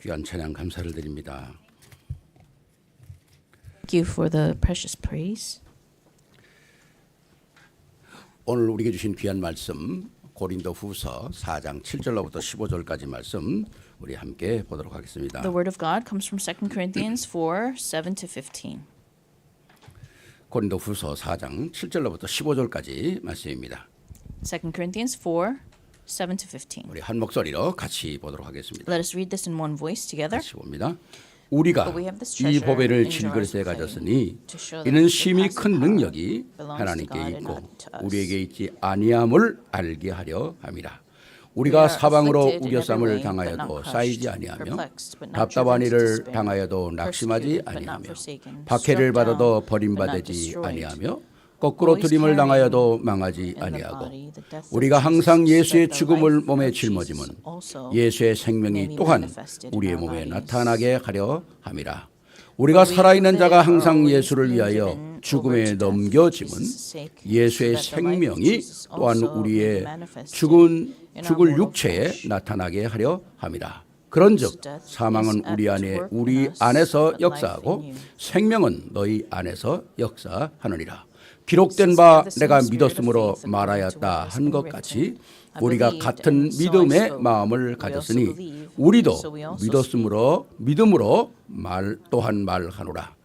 귀한 찬양 감사를 드립니다. Thank you for the precious praise. 오늘 우리에게 주신 귀한 말씀 고린도후서 4장 7절로부터 15절까지 말씀 우리 함께 보도록 하겠습니다. The word of God comes from 2 Corinthians 4, 7 to 15. 고린도후서 4장 7절로부터 15절까지 말씀입니다. 2 Corinthians 4, 7 to 15. 우리 한 목소리로 같이 보도록 하겠습니다. Let us read this in one voice together. 같이 봅니다. 우리가 But we have this 이 treasure 보배를 in 질그릇에 jars of clay 가졌으니 to show that 이는 the 심히 surpassing 큰 power 능력이 belongs to 하나님께 God and 있고 not to us. 우리에게 있지 아니함을 알게 하려 함이라. We 우리가 are 사방으로 afflicted in every 우겨쌈을 way, but 당하여도 not 쌓이지 crushed, 아니하며 perplexed, but not 답답한 driven to 일을 despair, 당하여도 낙심하지 persecuted, but not 아니하며 forsaken, 박해를 struck 받아도 down, but not 버림받지 destroyed. 아니하며 거꾸로 Always 들임을 당하여도 carrying 망하지 in the 아니하고 body the death of 우리가 Jesus, 항상 so that 예수의 the 죽음을 life 몸에 of 짊어짐은 Jesus also 예수의 may 생명이 be 또한 manifested in 우리의 our 몸에 bodies. 나타나게 하려 함이라. 우리가 For we 살아있는 who 자가 live are 항상 always 예수를 being 위하여 given over 죽음에 to death for 넘겨짐은 Jesus' sake, 예수의 so that the life of 생명이 Jesus 또한 also may be 우리의 manifested 죽을 in our mortal 육체에 flesh. 나타나게 하려 함이라. 그런즉 사망은 우리 안에 우리 안에서 역사하고 생명은 너희 안에서 역사하느니라. 기록된 바 내가 믿었으므로 말하였다 한 것 같이 우리가 같은 믿음의 마음을 가졌으니 우리도 믿음으로 말 또한 말하노라.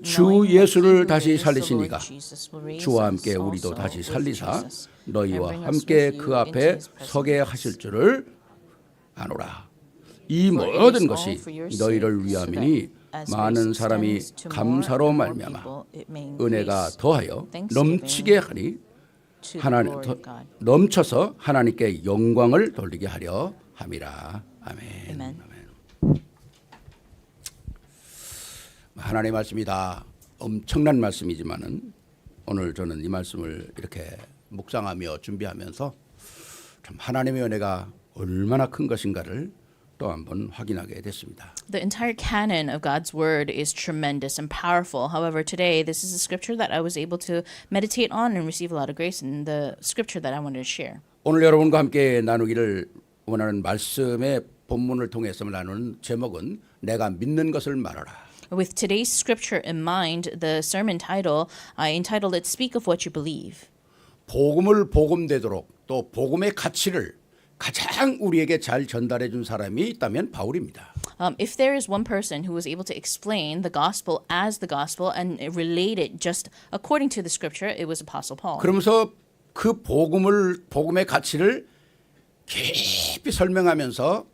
주 예수를 다시 살리시니가 주와 함께 우리도 다시 살리사 너희와 함께 그 앞에 서게 하실 줄을 아노라. 이 모든 것이 너희를 위함이니 많은 사람이 감사로 말미암아 은혜가 더하여 넘치게 하니 하나님 넘쳐서 하나님께 영광을 돌리게 하려 함이라. 아멘. Amen. 하나님의 말씀이 다 엄청난 말씀이지만은 오늘 저는 이 말씀을 이렇게 묵상하며 준비하면서 참 하나님의 은혜가 얼마나 큰 것인가를 또 한번 확인하게 됐습니다. The entire canon of God's word is tremendous and powerful. However, today this is a scripture that I was able to meditate on and receive a lot of grace in the scripture that I wanted to share. 오늘 여러분과 함께 나누기를 원하는 말씀의 본문을 통해서 나누는 제목은 내가 믿는 것을 말하라. With today's scripture in mind, the sermon title, I entitled it Speak of What You Believe. 복음을 복음되도록 또 복음의 가치를 가장 우리에게 잘 전달해 준 사람이 있다면 바울입니다. If there is one person who was able to explain the gospel as the gospel and relate it just according to the scripture, it was Apostle Paul. 그러면서 그 복음의 가치를 깊이 설명하면서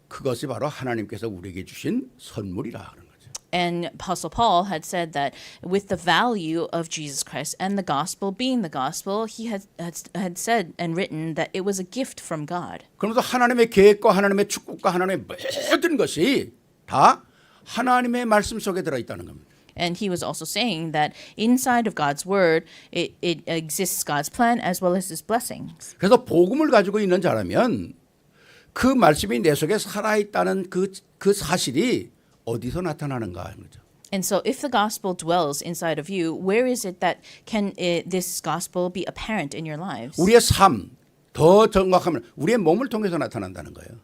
그것이 바로 하나님께서 우리에게 주신 선물이라 하는 거죠. And Apostle Paul had said that with the value of Jesus Christ and the gospel being the gospel, he had said and written that it was a gift from God. 그러면서 하나님의 계획과 하나님의 축복과 하나님의 모든 것이 다 하나님의 말씀 속에 들어 있다는 겁니다. And he was also saying that inside of God's word, it exists God's plan as well as his blessings. 그래서 복음을 가지고 있는 자라면 그 말씀이 내 속에 살아있다는 그 사실이 어디서 나타나는가 하는 거죠. And so if the gospel dwells inside of you, where is it that can this gospel be apparent in your lives? 우리의 삶, 더 정확하면 우리의 몸을 통해서 나타난다는 거예요.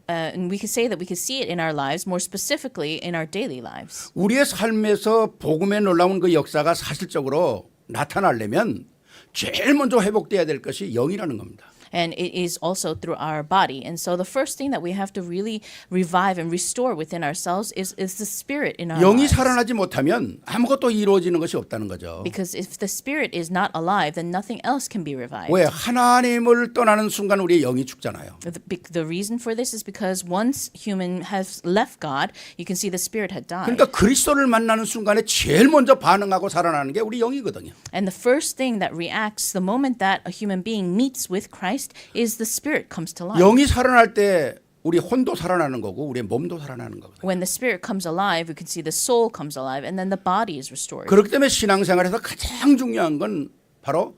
And we could say that we could see it in our lives, more specifically in our daily lives. 우리의 삶에서 복음의 놀라운 그 역사가 사실적으로 나타나려면 제일 먼저 회복돼야 될 것이 영이라는 겁니다. And it is also through our body. And so the first thing that we have to really revive and restore within ourselves is the spirit in our 영이 lives. 살아나지 못하면 아무것도 이루어지는 것이 없다는 거죠. Because if the spirit is not alive, then nothing else can be revived. 왜 하나님을 떠나는 순간 우리의 영이 죽잖아요. The reason for this is because once human has left God, you can see the spirit had died. 그러니까 그리스도를 만나는 순간에 제일 먼저 반응하고 살아나는 게 우리 영이거든요. And the first thing that reacts the moment that a human being meets with Christ is the spirit comes to life. 영이 살아날 때 우리 혼도 살아나는 거고 우리의 몸도 살아나는 거거든요. When the spirit comes alive, we can see the soul comes alive, and then the body is restored. 그렇기 때문에 신앙생활에서 가장 중요한 건 바로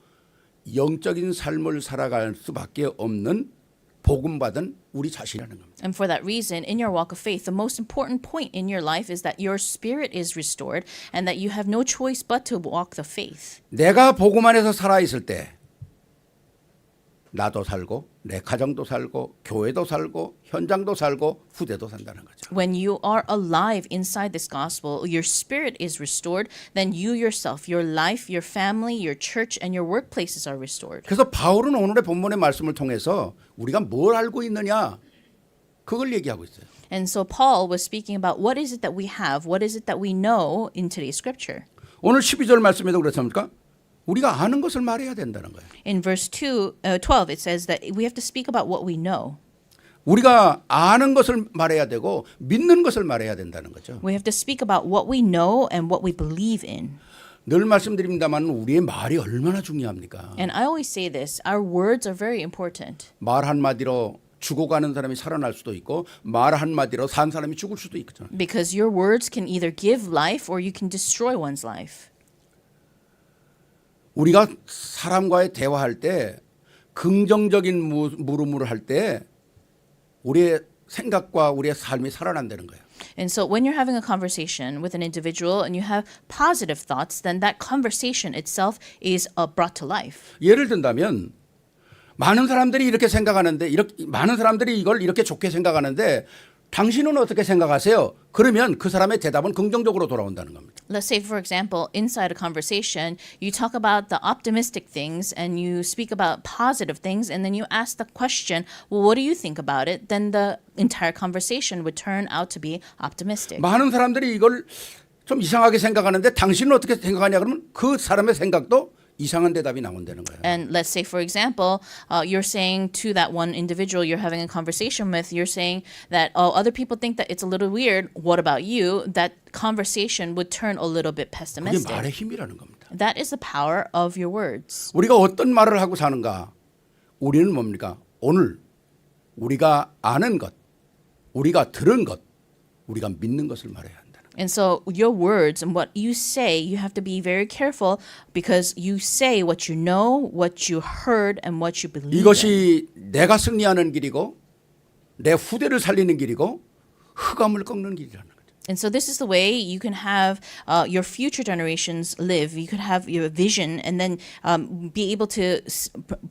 영적인 삶을 살아갈 수밖에 없는 복음받은 우리 자신이라는 겁니다. And for that reason, in your walk of faith, the most important point in your life is that your spirit is restored and that you have no choice but to walk the faith. 내가 복음 안에서 살아있을 때 나도 살고 내 가정도 살고 교회도 살고 현장도 살고 후대도 산다는 거죠. When you are alive inside this gospel, your spirit is restored, then you yourself, your life, your family, your church, and your workplaces are restored. 그래서 바울은 오늘의 본문의 말씀을 통해서 우리가 뭘 알고 있느냐 그걸 얘기하고 있어요. And so Paul was speaking about what is it that we have, what is it that we know in today's scripture. 오늘 12절 말씀에도 그렇습니까? 우리가 아는 것을 말해야 된다는 거예요. In verse 12, it says that we have to speak about what we know. 우리가 아는 것을 말해야 되고 믿는 것을 말해야 된다는 거죠. We have to speak about what we know and what we believe in. 늘 말씀드립니다만 우리의 말이 얼마나 중요합니까? And I always say this, our words are very important. 말 한마디로 죽어가는 사람이 살아날 수도 있고 말 한마디로 산 사람이 죽을 수도 있거든요. Because your words can either give life or you can destroy one's life. 우리가 사람과의 대화할 때 긍정적인 물음을 할 때 우리의 생각과 우리의 삶이 살아난다는 거예요. And so when you're having a conversation with an individual and you have positive thoughts, then that conversation itself is brought to life. 예를 든다면 많은 사람들이 이렇게 생각하는데 많은 사람들이 이걸 이렇게 좋게 생각하는데 당신은 어떻게 생각하세요? 그러면 그 사람의 대답은 긍정적으로 돌아온다는 겁니다. Let's say, for example, inside a conversation, you talk about the optimistic things and you speak about positive things, and then you ask the question, well, what do you think about it? Then the entire conversation would turn out to be optimistic. 많은 사람들이 이걸 좀 이상하게 생각하는데 당신은 어떻게 생각하냐 그러면 그 사람의 생각도 이상한 대답이 나온다는 거예요. And let's say, for example, you're saying to that one individual you're having a conversation with, you're saying that, oh, other people think that it's a little weird. What about you? That conversation would turn a little bit 그게 pessimistic. 말의 힘이라는 겁니다. That is the power of your words. 우리가 어떤 말을 하고 사는가? 우리는 뭡니까? 오늘 우리가 아는 것, 우리가 들은 것, 우리가 믿는 것을 말해야 한다. And so your words and what you say, you have to be very careful because you say what you know, what you heard, and what you believe in. 이것이 내가 승리하는 길이고 내 후대를 살리는 길이고 흑암을 꺾는 길이라는 거죠. And so this is the way you can have your future generations live. You could have your vision and then be able to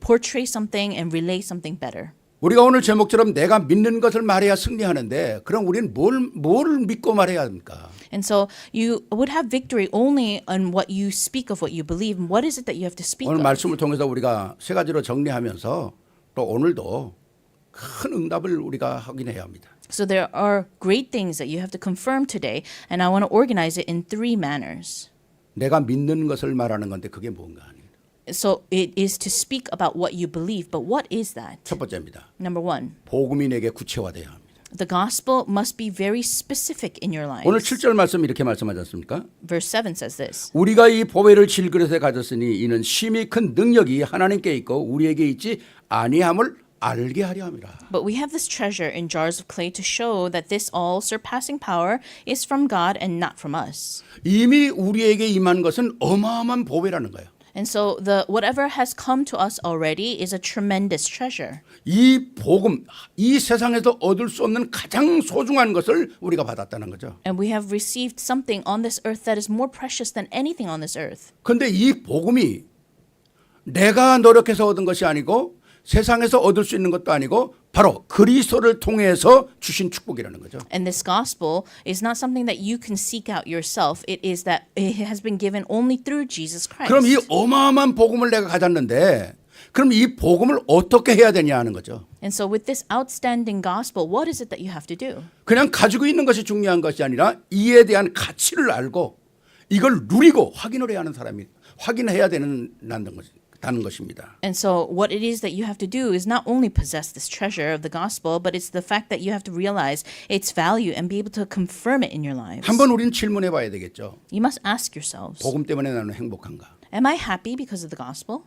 portray something and relay something better. 우리가 오늘 제목처럼 내가 믿는 것을 말해야 승리하는데 그럼 우리는 뭘 믿고 말해야 합니까? And so you would have victory only on what you speak of what you believe. And what is it that you have to speak 오늘 of? 말씀을 통해서 우리가 세 가지로 정리하면서 또 오늘도 큰 응답을 우리가 확인해야 합니다. So there are great things that you have to confirm today, and I want to organize it in 3 manners. 내가 믿는 것을 말하는 건데 그게 뭔가 하는. So it is to speak about what you believe, but what is that? 첫 번째입니다. Number 1, 복음이 내게 구체화돼야 합니다. the gospel must be very specific in your lives. 오늘 7절 말씀 이렇게 말씀하지 않습니까? Verse 7 says this. 우리가 이 보배를 질그릇에 가졌으니 이는 심히 큰 능력이 하나님께 있고 우리에게 있지 아니함을 알게 하려 함이라. But we have this treasure in jars of clay to show that this all surpassing power is from God and not from us. 이미 우리에게 임한 것은 어마어마한 보배라는 거예요. And so the whatever has come to us already is a tremendous treasure. 이 복음, 이 세상에서 얻을 수 없는 가장 소중한 것을 우리가 받았다는 거죠. And we have received something on this earth that is more precious than anything on this earth. 그런데 이 복음이 내가 노력해서 얻은 것이 아니고 세상에서 얻을 수 있는 것도 아니고 바로 그리스도를 통해서 주신 축복이라는 거죠. And this gospel is not something that you can seek out yourself. It is that it has been given only through Jesus Christ. 그럼 이 어마어마한 복음을 내가 가졌는데 그럼 이 복음을 어떻게 해야 되냐 하는 거죠. And so with this outstanding gospel, what is it that you have to do? 그냥 가지고 있는 것이 중요한 것이 아니라 이에 대한 가치를 알고 이걸 누리고 확인을 해야 하는 사람이 확인해야 되는 것입니다. And so what it is that you have to do is not only possess this treasure of the gospel, but it's the fact that you have to realize its value and be able to confirm it in your lives. 한번 우리는 질문해 봐야 되겠죠. You must ask yourselves, 복음 때문에 나는 행복한가? am I happy because of the gospel?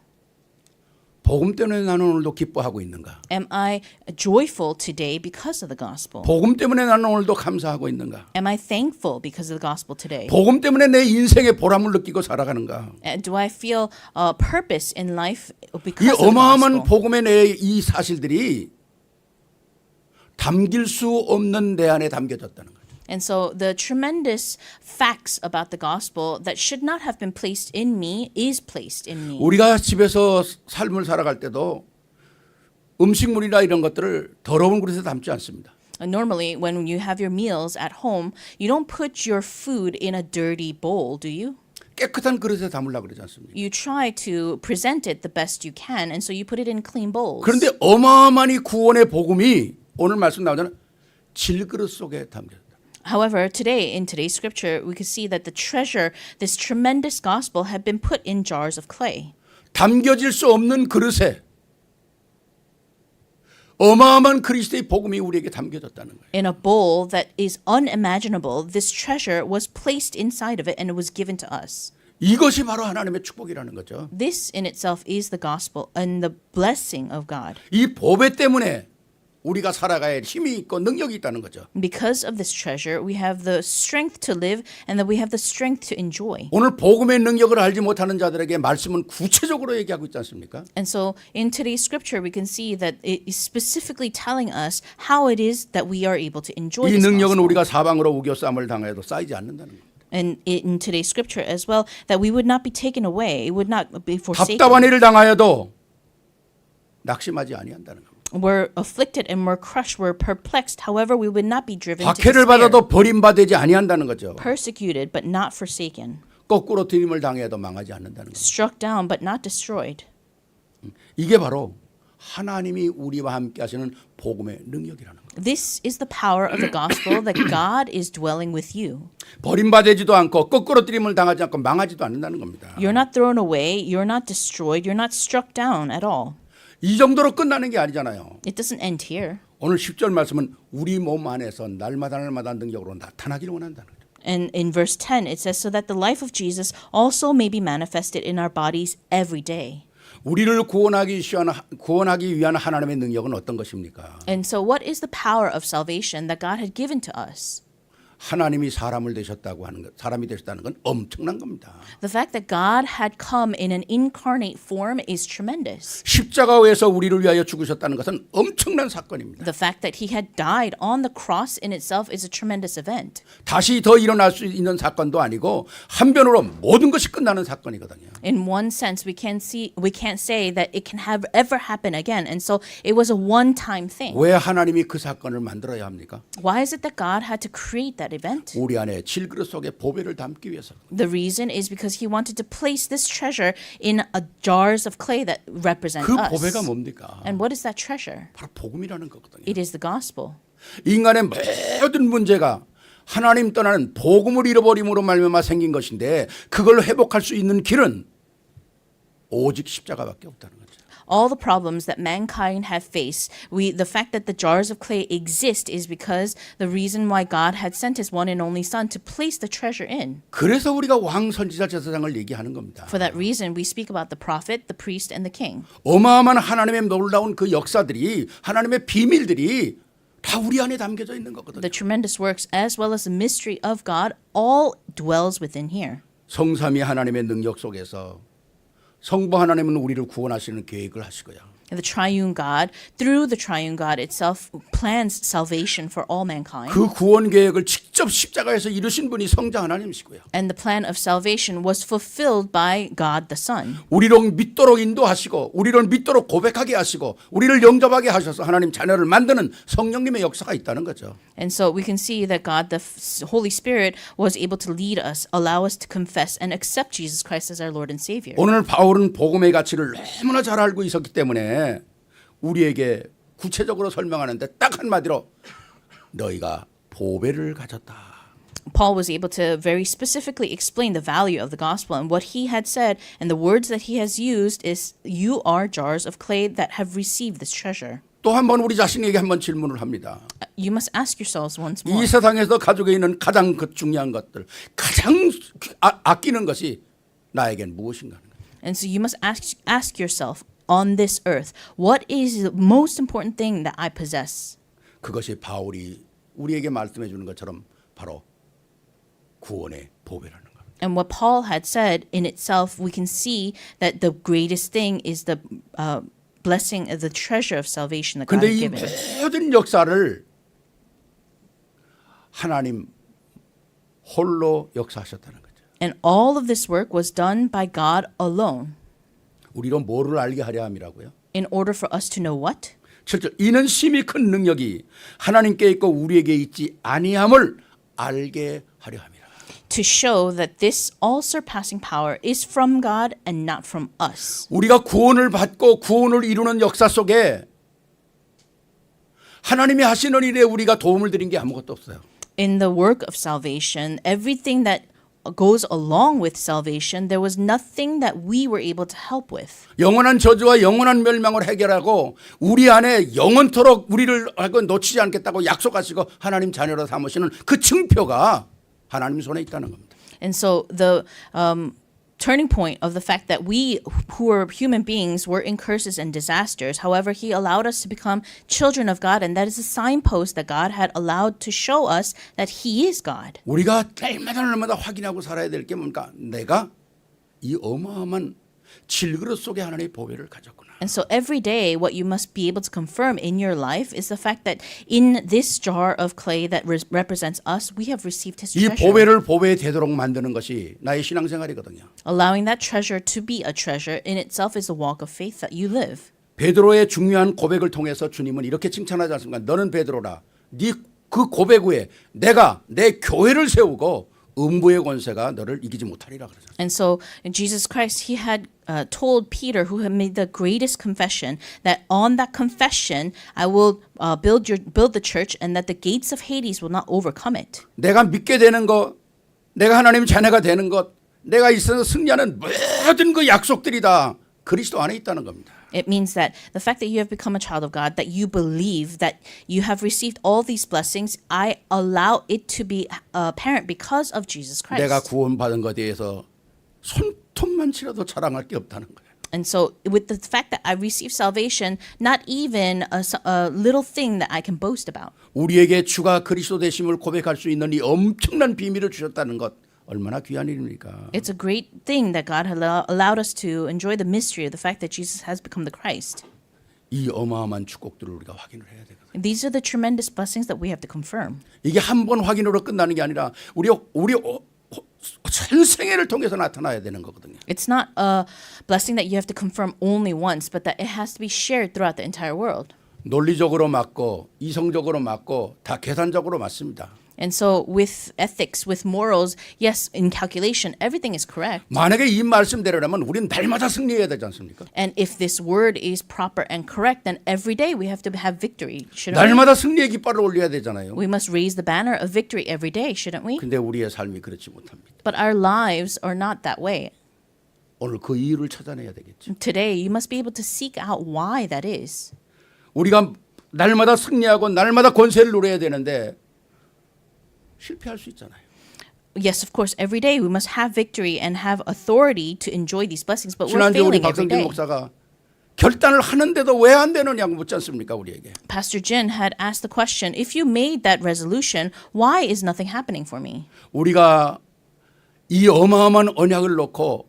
복음 때문에 나는 오늘도 기뻐하고 있는가? Am I joyful today because of the gospel? 복음 때문에 나는 오늘도 감사하고 있는가? Am I thankful because of the gospel today? 복음 때문에 내 인생의 보람을 느끼고 살아가는가? Do I feel purpose in life 이 because of the 어마어마한 gospel? 복음의 내 이 사실들이 담길 수 없는 내 안에 담겨졌다는 거죠. And so the tremendous facts about the gospel that should not have been placed in me is placed in me. 우리가 집에서 삶을 살아갈 때도 음식물이나 이런 것들을 더러운 그릇에 담지 않습니다. Normally, when you have your meals at home, you don't put your food in a dirty bowl, do you? 깨끗한 그릇에 담으려고 그러지 않습니까? You try to present it the best you can, and so you put it in clean bowls. 그런데 어마어마한 이 구원의 복음이 오늘 말씀 나오잖아요. 질그릇 속에 담겨있다. However, today, in today's scripture, we could see that the treasure, this tremendous gospel, had been put in jars of clay. 담겨질 수 없는 그릇에 어마어마한 그리스도의 복음이 우리에게 담겨졌다는 거예요. In a bowl that is unimaginable, this treasure was placed inside of it and it was given to us. 이것이 바로 하나님의 축복이라는 거죠. This in itself is the gospel and the blessing of God. 이 보배 때문에 우리가 살아가야 할 힘이 있고 능력이 있다는 거죠. Because of this treasure, we have the strength to live and that we have the strength to enjoy. 오늘 복음의 능력을 알지 못하는 자들에게 말씀은 구체적으로 얘기하고 있지 않습니까? And so in today's scripture, we can see that it is specifically telling us how it is that we are able to enjoy 이 this 능력은 gospel. 우리가 사방으로 우겨싸움을 당해도 쌓이지 않는다는 거예요. And in today's scripture as well, that we would not be taken away, it would not be forsaken. 답답한 일을 당하여도 낙심하지 아니한다는 겁니다. We're afflicted and we're crushed, we're perplexed. However, we would not be driven to 박해를 despair. 받아도 버림받지 아니한다는 거죠. Persecuted but not forsaken. 거꾸로 들임을 당해도 망하지 않는다는 거죠. Struck down but not destroyed. 이게 바로 하나님이 우리와 함께 하시는 복음의 능력이라는 거예요. This is the power of the gospel that God is dwelling with you. 버림받지도 않고 거꾸로 들임을 당하지 않고 망하지도 않는다는 겁니다. You're not thrown away, you're not destroyed, you're not struck down at all. 이 정도로 끝나는 게 아니잖아요. It doesn't end here. 오늘 10절 말씀은 우리 몸 안에서 날마다 능력으로 나타나기를 원한다는 거죠. And in verse 10, it says, so that the life of Jesus also may be manifested in our bodies every day. 우리를 구원하기 위한 하나님의 능력은 어떤 것입니까? And so what is the power of salvation that God had given to us? 하나님이 사람이 되셨다는 건 엄청난 겁니다. The fact that God had come in an incarnate form is tremendous. 십자가에서 우리를 위하여 죽으셨다는 것은 엄청난 사건입니다. The fact that he had died on the cross in itself is a tremendous event. 다시 더 일어날 수 있는 사건도 아니고 한편으로 모든 것이 끝나는 사건이거든요. In one sense, we can't say that it can ever happen again. And so it was a one-time thing. 왜 하나님이 그 사건을 만들어야 합니까? Why is it that God had to create that event? 우리 안에 질그릇 속에 보배를 담기 위해서. The reason is because he wanted to place this treasure in jars of clay that represent 그 us. 보배가 뭡니까? And what is that treasure? 바로 복음이라는 거거든요. It is the gospel. 인간의 모든 문제가 하나님 떠나는 복음을 잃어버림으로 말미암아 생긴 것인데 그걸 회복할 수 있는 길은 오직 십자가밖에 없다는 거죠. All the problems that mankind have faced, the fact that the jars of clay exist is because the reason why God had sent his one and only son to place the treasure in. 그래서 우리가 왕, 선지자, 제사장을 얘기하는 겁니다. For that reason, we speak about the prophet, the priest, and the king. 어마어마한 하나님의 놀라운 그 역사들이 하나님의 비밀들이 다 우리 안에 담겨져 있는 거거든요. The tremendous works as well as the mystery of God all dwells within here. 성삼위 하나님의 능력 속에서 성부 하나님은 우리를 구원하시는 계획을 하시고요. The triune God, through the triune God itself, plans salvation for all mankind. 그 구원 계획을 직접 십자가에서 이루신 분이 성자 하나님이시고요. And the plan of salvation was fulfilled by God the Son. 우리를 믿도록 인도하시고 우리를 믿도록 고백하게 하시고 우리를 영접하게 하셔서 하나님 자녀를 만드는 성령님의 역사가 있다는 거죠. And so we can see that God, the Holy Spirit, was able to lead us, allow us to confess and accept Jesus Christ as our Lord and Savior. 오늘 바울은 복음의 가치를 너무나 잘 알고 있었기 때문에 우리에게 구체적으로 설명하는데 딱 한마디로 너희가 보배를 가졌다. Paul was able to very specifically explain the value of the gospel, and what he had said and the words that he has used is, you are jars of clay that have received this treasure. 또 한 번 우리 자신에게 한번 질문을 합니다. You must ask yourselves once more. 이 세상에서 가지고 있는 가장 중요한 것들, 가장 아끼는 것이 나에겐 무엇인가? And so you must ask yourself, on this earth, what is the most important thing that I possess? 그것이 바울이 우리에게 말씀해 주는 것처럼 바로 구원의 보배라는 것. And what Paul had said in itself, we can see that the greatest thing is the blessing of the treasure of salvation that God 근데 had 이 given. 모든 역사를 하나님 홀로 역사하셨다는 거죠. And all of this work was done by God alone. 우리로 뭐를 알게 하려 함이라고요? In order for us to know what? 7절 이는 심히 큰 능력이 하나님께 있고 우리에게 있지 아니함을 알게 하려 함이라. To show that this all-surpassing power is from God and not from us. 우리가 구원을 받고 구원을 이루는 역사 속에 하나님이 하시는 일에 우리가 도움을 드린 게 아무것도 없어요. In the work of salvation, everything that goes along with salvation, there was nothing that we were able to help with. 영원한 저주와 영원한 멸망을 해결하고 우리 안에 영원토록 우리를 놓치지 않겠다고 약속하시고 하나님 자녀로 삼으시는 그 증표가 하나님 손에 있다는 겁니다. And so the turning point of the fact that we who were human beings were in curses and disasters, however, he allowed us to become children of God, and that is a signpost that God had allowed to show us that he is God. 우리가 날마다 확인하고 살아야 될 게 뭔가 내가 이 어마어마한 질그릇 속에 하나님의 보배를 가졌구나. And so every day, what you must be able to confirm in your life is the fact that in this jar of clay that represents us, we have received his 이 treasure. 보배를 보배에 되도록 만드는 것이 나의 신앙생활이거든요. Allowing that treasure to be a treasure in itself is a walk of faith that you live. 베드로의 중요한 고백을 통해서 주님은 이렇게 칭찬하지 않습니까? 너는 베드로라. 네 그 고백 후에 내가 내 교회를 세우고 음부의 권세가 너를 이기지 못하리라 그러죠. And so in Jesus Christ, he had told Peter, who had made the greatest confession, that on that confession, I will build the church, and that the gates of Hades will not overcome it. 내가 믿게 되는 것, 내가 하나님의 자녀가 되는 것, 내가 있어서 승리하는 모든 그 약속들이 다 그리스도 안에 있다는 겁니다. It means that the fact that you have become a child of God, that you believe that you have received all these blessings, I allow it to be apparent because of Jesus Christ. 내가 구원받은 것에 대해서 손톱만 치러도 자랑할 게 없다는 거예요. And so with the fact that I received salvation, not even a little thing that I can boast about. 우리에게 주가 그리스도 되심을 고백할 수 있는 이 엄청난 비밀을 주셨다는 것 얼마나 귀한 일입니까? It's a great thing that God allowed us to enjoy the mystery of the fact that Jesus has become the Christ. 이 어마어마한 축복들을 우리가 확인을 해야 되거든요. These are the tremendous blessings that we have to confirm. 이게 한 번 확인으로 끝나는 게 아니라 우리 전생애를 통해서 나타나야 되는 거거든요. It's not a blessing that you have to confirm only once, but that it has to be shared throughout the entire world. 논리적으로 맞고 이성적으로 맞고 다 계산적으로 맞습니다. And so with ethics, with morals, yes, in calculation, everything is correct. 만약에 이 말씀대로라면 우리는 날마다 승리해야 되지 않습니까? And if this word is proper and correct, then every day we have to have victory, shouldn't we? 날마다 승리의 깃발을 올려야 되잖아요. We must raise the banner of victory every day, shouldn't we? 근데 우리의 삶이 그렇지 못합니다. But our lives are not that way. 오늘 그 이유를 찾아내야 되겠죠. Today, you must be able to seek out why that is. 우리가 날마다 승리하고 날마다 권세를 누려야 되는데 실패할 수 있잖아요. Yes, of course, every day we must have victory and have authority to enjoy these blessings, but we're 지난주 우리 failing every 박성진 day. 목사가 결단을 하는데도 왜 안 되느냐고 묻지 않습니까 우리에게. Pastor Jin had asked the question, if you made that resolution, why is nothing happening for me? 우리가 이 어마어마한 언약을 놓고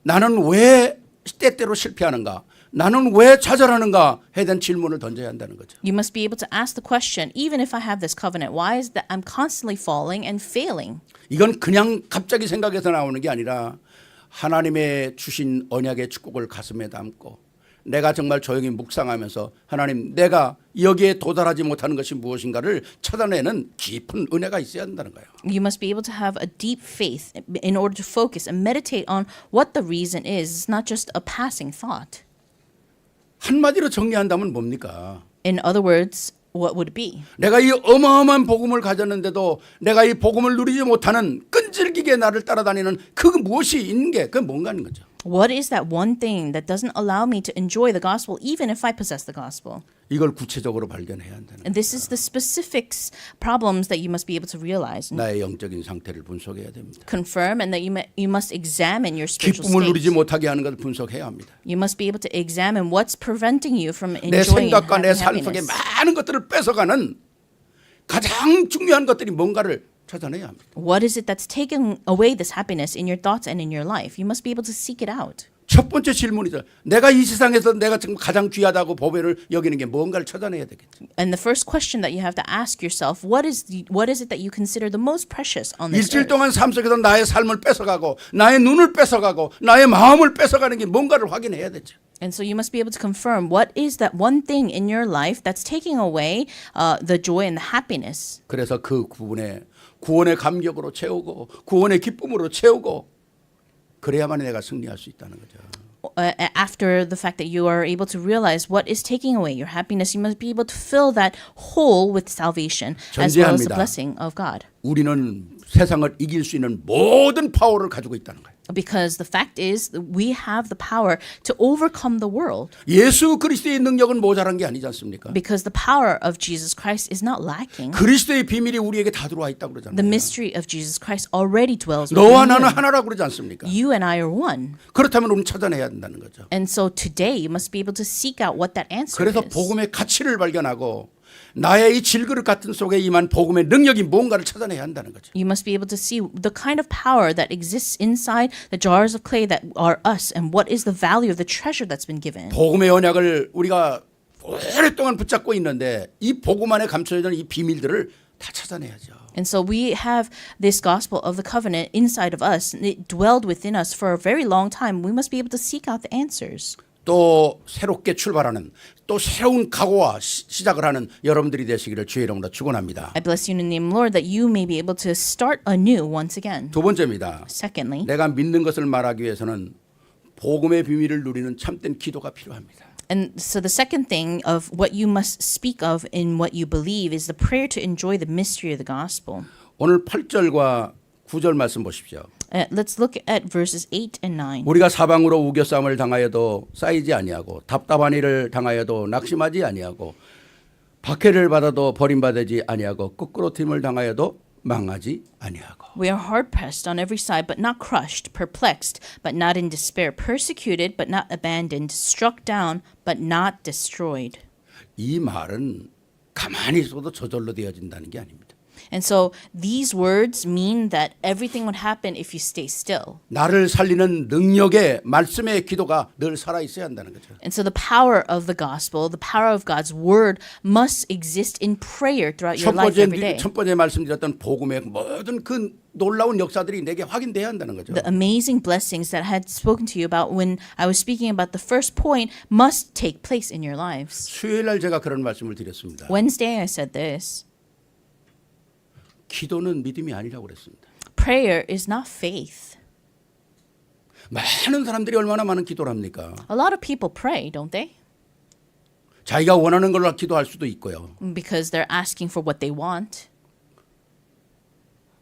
나는 왜 때때로 실패하는가? 나는 왜 좌절하는가? 에 대한 질문을 던져야 한다는 거죠. You must be able to ask the question, even if I have this covenant, why is that I'm constantly falling and failing? 이건 그냥 갑자기 생각해서 나오는 게 아니라 하나님의 주신 언약의 축복을 가슴에 담고 내가 정말 조용히 묵상하면서 하나님 내가 여기에 도달하지 못하는 것이 무엇인가를 찾아내는 깊은 은혜가 있어야 한다는 거예요. You must be able to have a deep faith in order to focus and meditate on what the reason is. It's not just a passing thought. 한마디로 정리한다면 뭡니까? In other words, what would it be? 내가 이 어마어마한 복음을 가졌는데도 내가 이 복음을 누리지 못하는 끈질기게 나를 따라다니는 그 무엇이 있는 게 그게 뭔가 하는 거죠. What is that one thing that doesn't allow me to enjoy the gospel even if I possess the gospel? 이걸 구체적으로 발견해야 한다는 And this is the specifics problems that you must be able to realize and 나의 영적인 상태를 분석해야 됩니다. confirm, and that you must examine your spiritual 기쁨을 누리지 state. 못하게 하는 것을 분석해야 합니다. You must be able to examine what's preventing you from 내 enjoying and 생각과 내 삶 having 속에 happiness. 많은 것들을 뺏어가는 가장 중요한 것들이 뭔가를 찾아내야 합니다. What is it that's taking away this happiness in your thoughts and in your life? You must be able to seek it out. 첫 번째 질문이죠. 내가 이 세상에서 내가 지금 가장 귀하다고 보배를 여기는 게 뭔가를 찾아내야 되겠죠. And the first question that you have to ask yourself, what is it that you consider the most precious on this 일주일 earth? 동안 삶 속에서 나의 삶을 뺏어가고 나의 눈을 뺏어가고 나의 마음을 뺏어가는 게 뭔가를 확인해야 되죠. And so you must be able to confirm what is that one thing in your life that's taking away the joy and the happiness. 그래서 그 부분에 구원의 감격으로 채우고 구원의 기쁨으로 채우고 그래야만 내가 승리할 수 있다는 거죠. After the fact that you are able to realize what is taking away your happiness, you must be able to fill that hole with salvation as well as the 전제합니다. blessing of God. 우리는 세상을 이길 수 있는 모든 파워를 가지고 있다는 거예요. Because the fact is, we have the power to overcome the world. 예수 그리스도의 능력은 모자란 게 아니지 않습니까? Because the power of Jesus Christ is not lacking. 그리스도의 비밀이 우리에게 다 들어와 있다고 The 그러잖아요. mystery of Jesus Christ already dwells 너와 within 나는 you. 하나라고 그러지 않습니까? You and I are one. 그렇다면 우리는 찾아내야 된다는 거죠. And so today you must be able to seek out what that answer 그래서 is. 복음의 가치를 발견하고 나의 이 질그릇 같은 속에 임한 복음의 능력이 뭔가를 찾아내야 한다는 거죠. You must be able to see the kind of power that exists inside the jars of clay that are us and what is the value of the treasure that's been given. 복음의 언약을 우리가 오랫동안 붙잡고 있는데 이 복음 안에 감춰져 있는 이 비밀들을 다 찾아내야죠. And so we have this gospel of the covenant inside of us, and it dwelled within us for a very long time. We must be able to seek out the answers. 또 새롭게 출발하는 또 새로운 각오와 시작을 하는 여러분들이 되시기를 주의 이름으로 축원합니다. I bless you in the name of the Lord that you may be able to start anew once again. 두 번째입니다. Secondly, 내가 믿는 것을 말하기 위해서는 복음의 비밀을 누리는 참된 기도가 필요합니다. and so the second thing of what you must speak of in what you believe is the prayer to enjoy the mystery of the gospel. 오늘 8절과 9절 말씀 보십시오. Let's look at verses 8 and 9. 우리가 사방으로 우겨싸움을 당하여도 쌓이지 아니하고 답답한 일을 당하여도 낙심하지 아니하고 박해를 받아도 버림받지 아니하고 거꾸로팀을 당하여도 망하지 아니하고. We are hard pressed on every side, but not crushed, perplexed, but not in despair, persecuted, but not abandoned, struck down, but not destroyed. 이 말은 가만히 있어도 저절로 되어진다는 게 아닙니다. And so these words mean that everything would happen if you stay still. 나를 살리는 능력의 말씀의 기도가 늘 살아 있어야 한다는 거죠. And so the power of the gospel, the power of God's word must exist in prayer throughout your life every day. 첫 번째 말씀드렸던 복음의 모든 그 놀라운 역사들이 내게 확인돼야 한다는 거죠. The amazing blessings that I had spoken to you about when I was speaking about the first point must take place in your lives. 수요일 날 제가 그런 말씀을 드렸습니다. Wednesday I said this. 기도는 믿음이 아니라고 그랬습니다. Prayer is not faith. 많은 사람들이 얼마나 많은 기도를 합니까? A lot of people pray, don't they? 자기가 원하는 걸로 기도할 수도 있고요. Because they're asking for what they want.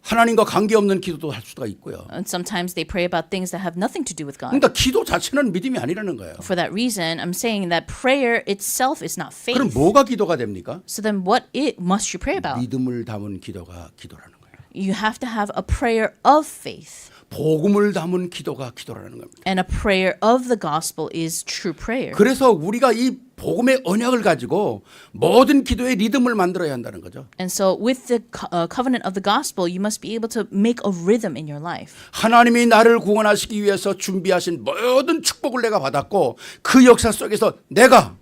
하나님과 관계없는 기도도 할 수가 있고요. And sometimes they pray about things that have nothing to do with God. 그러니까 기도 자체는 믿음이 아니라는 거예요. For that reason, I'm saying that prayer itself is not 그럼 faith. 뭐가 기도가 됩니까? So then what must you pray about? 믿음을 담은 기도가 기도라는 거예요. You have to have a prayer of faith. 복음을 담은 기도가 기도라는 겁니다. And a prayer of the gospel is true prayer. 그래서 우리가 이 복음의 언약을 가지고 모든 기도의 리듬을 만들어야 한다는 거죠. And so with the covenant of the gospel, you must be able to make a rhythm in your life. 하나님이 나를 구원하시기 위해서 준비하신 모든 축복을 내가 받았고 그 역사 속에서 내가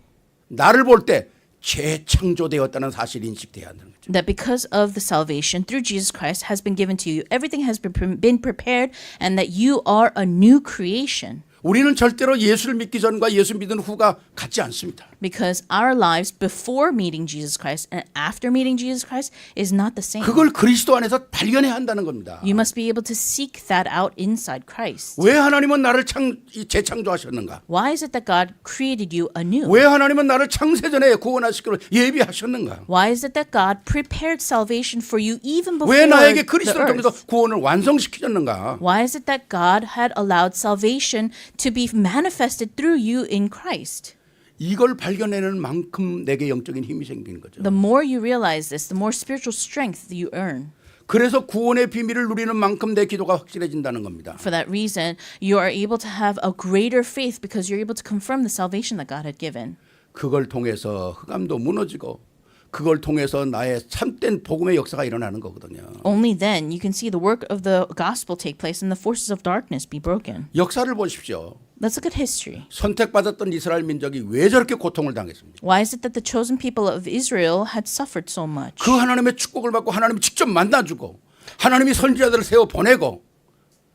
나를 볼 때 재창조되었다는 사실이 인식돼야 한다는 거죠. That because of the salvation through Jesus Christ has been given to you, everything has been prepared, and that you are a new creation. 우리는 절대로 예수를 믿기 전과 예수 믿는 후가 같지 않습니다. Because our lives before meeting Jesus Christ and after meeting Jesus Christ is not the same. 그걸 그리스도 안에서 발견해야 한다는 겁니다. You must be able to seek that out inside Christ. 왜 하나님은 나를 재창조하셨는가? Why is it that God created you anew? 왜 하나님은 나를 창세전에 구원하시기를 예비하셨는가? Why is it that God prepared salvation for you even before 왜 나에게 the 그리스도를 통해서 earth? 구원을 완성시키셨는가? Why is it that God had allowed salvation to be manifested through you in Christ? 이걸 발견하는 만큼 내게 영적인 힘이 생기는 거죠. The more you realize this, the more spiritual strength you earn. 그래서 구원의 비밀을 누리는 만큼 내 기도가 확실해진다는 겁니다. For that reason, you are able to have a greater faith because you're able to confirm the salvation that God had given. 그걸 통해서 흑암도 무너지고 그걸 통해서 나의 참된 복음의 역사가 일어나는 거거든요. Only then you can see the work of the gospel take place and the forces of darkness be broken. 역사를 보십시오. Let's look at history. 선택받았던 이스라엘 민족이 왜 저렇게 고통을 당했습니까? Why is it that the chosen people of Israel had suffered so much? 그 하나님의 축복을 받고 하나님이 직접 만나주고 하나님이 선지자들을 세워 보내고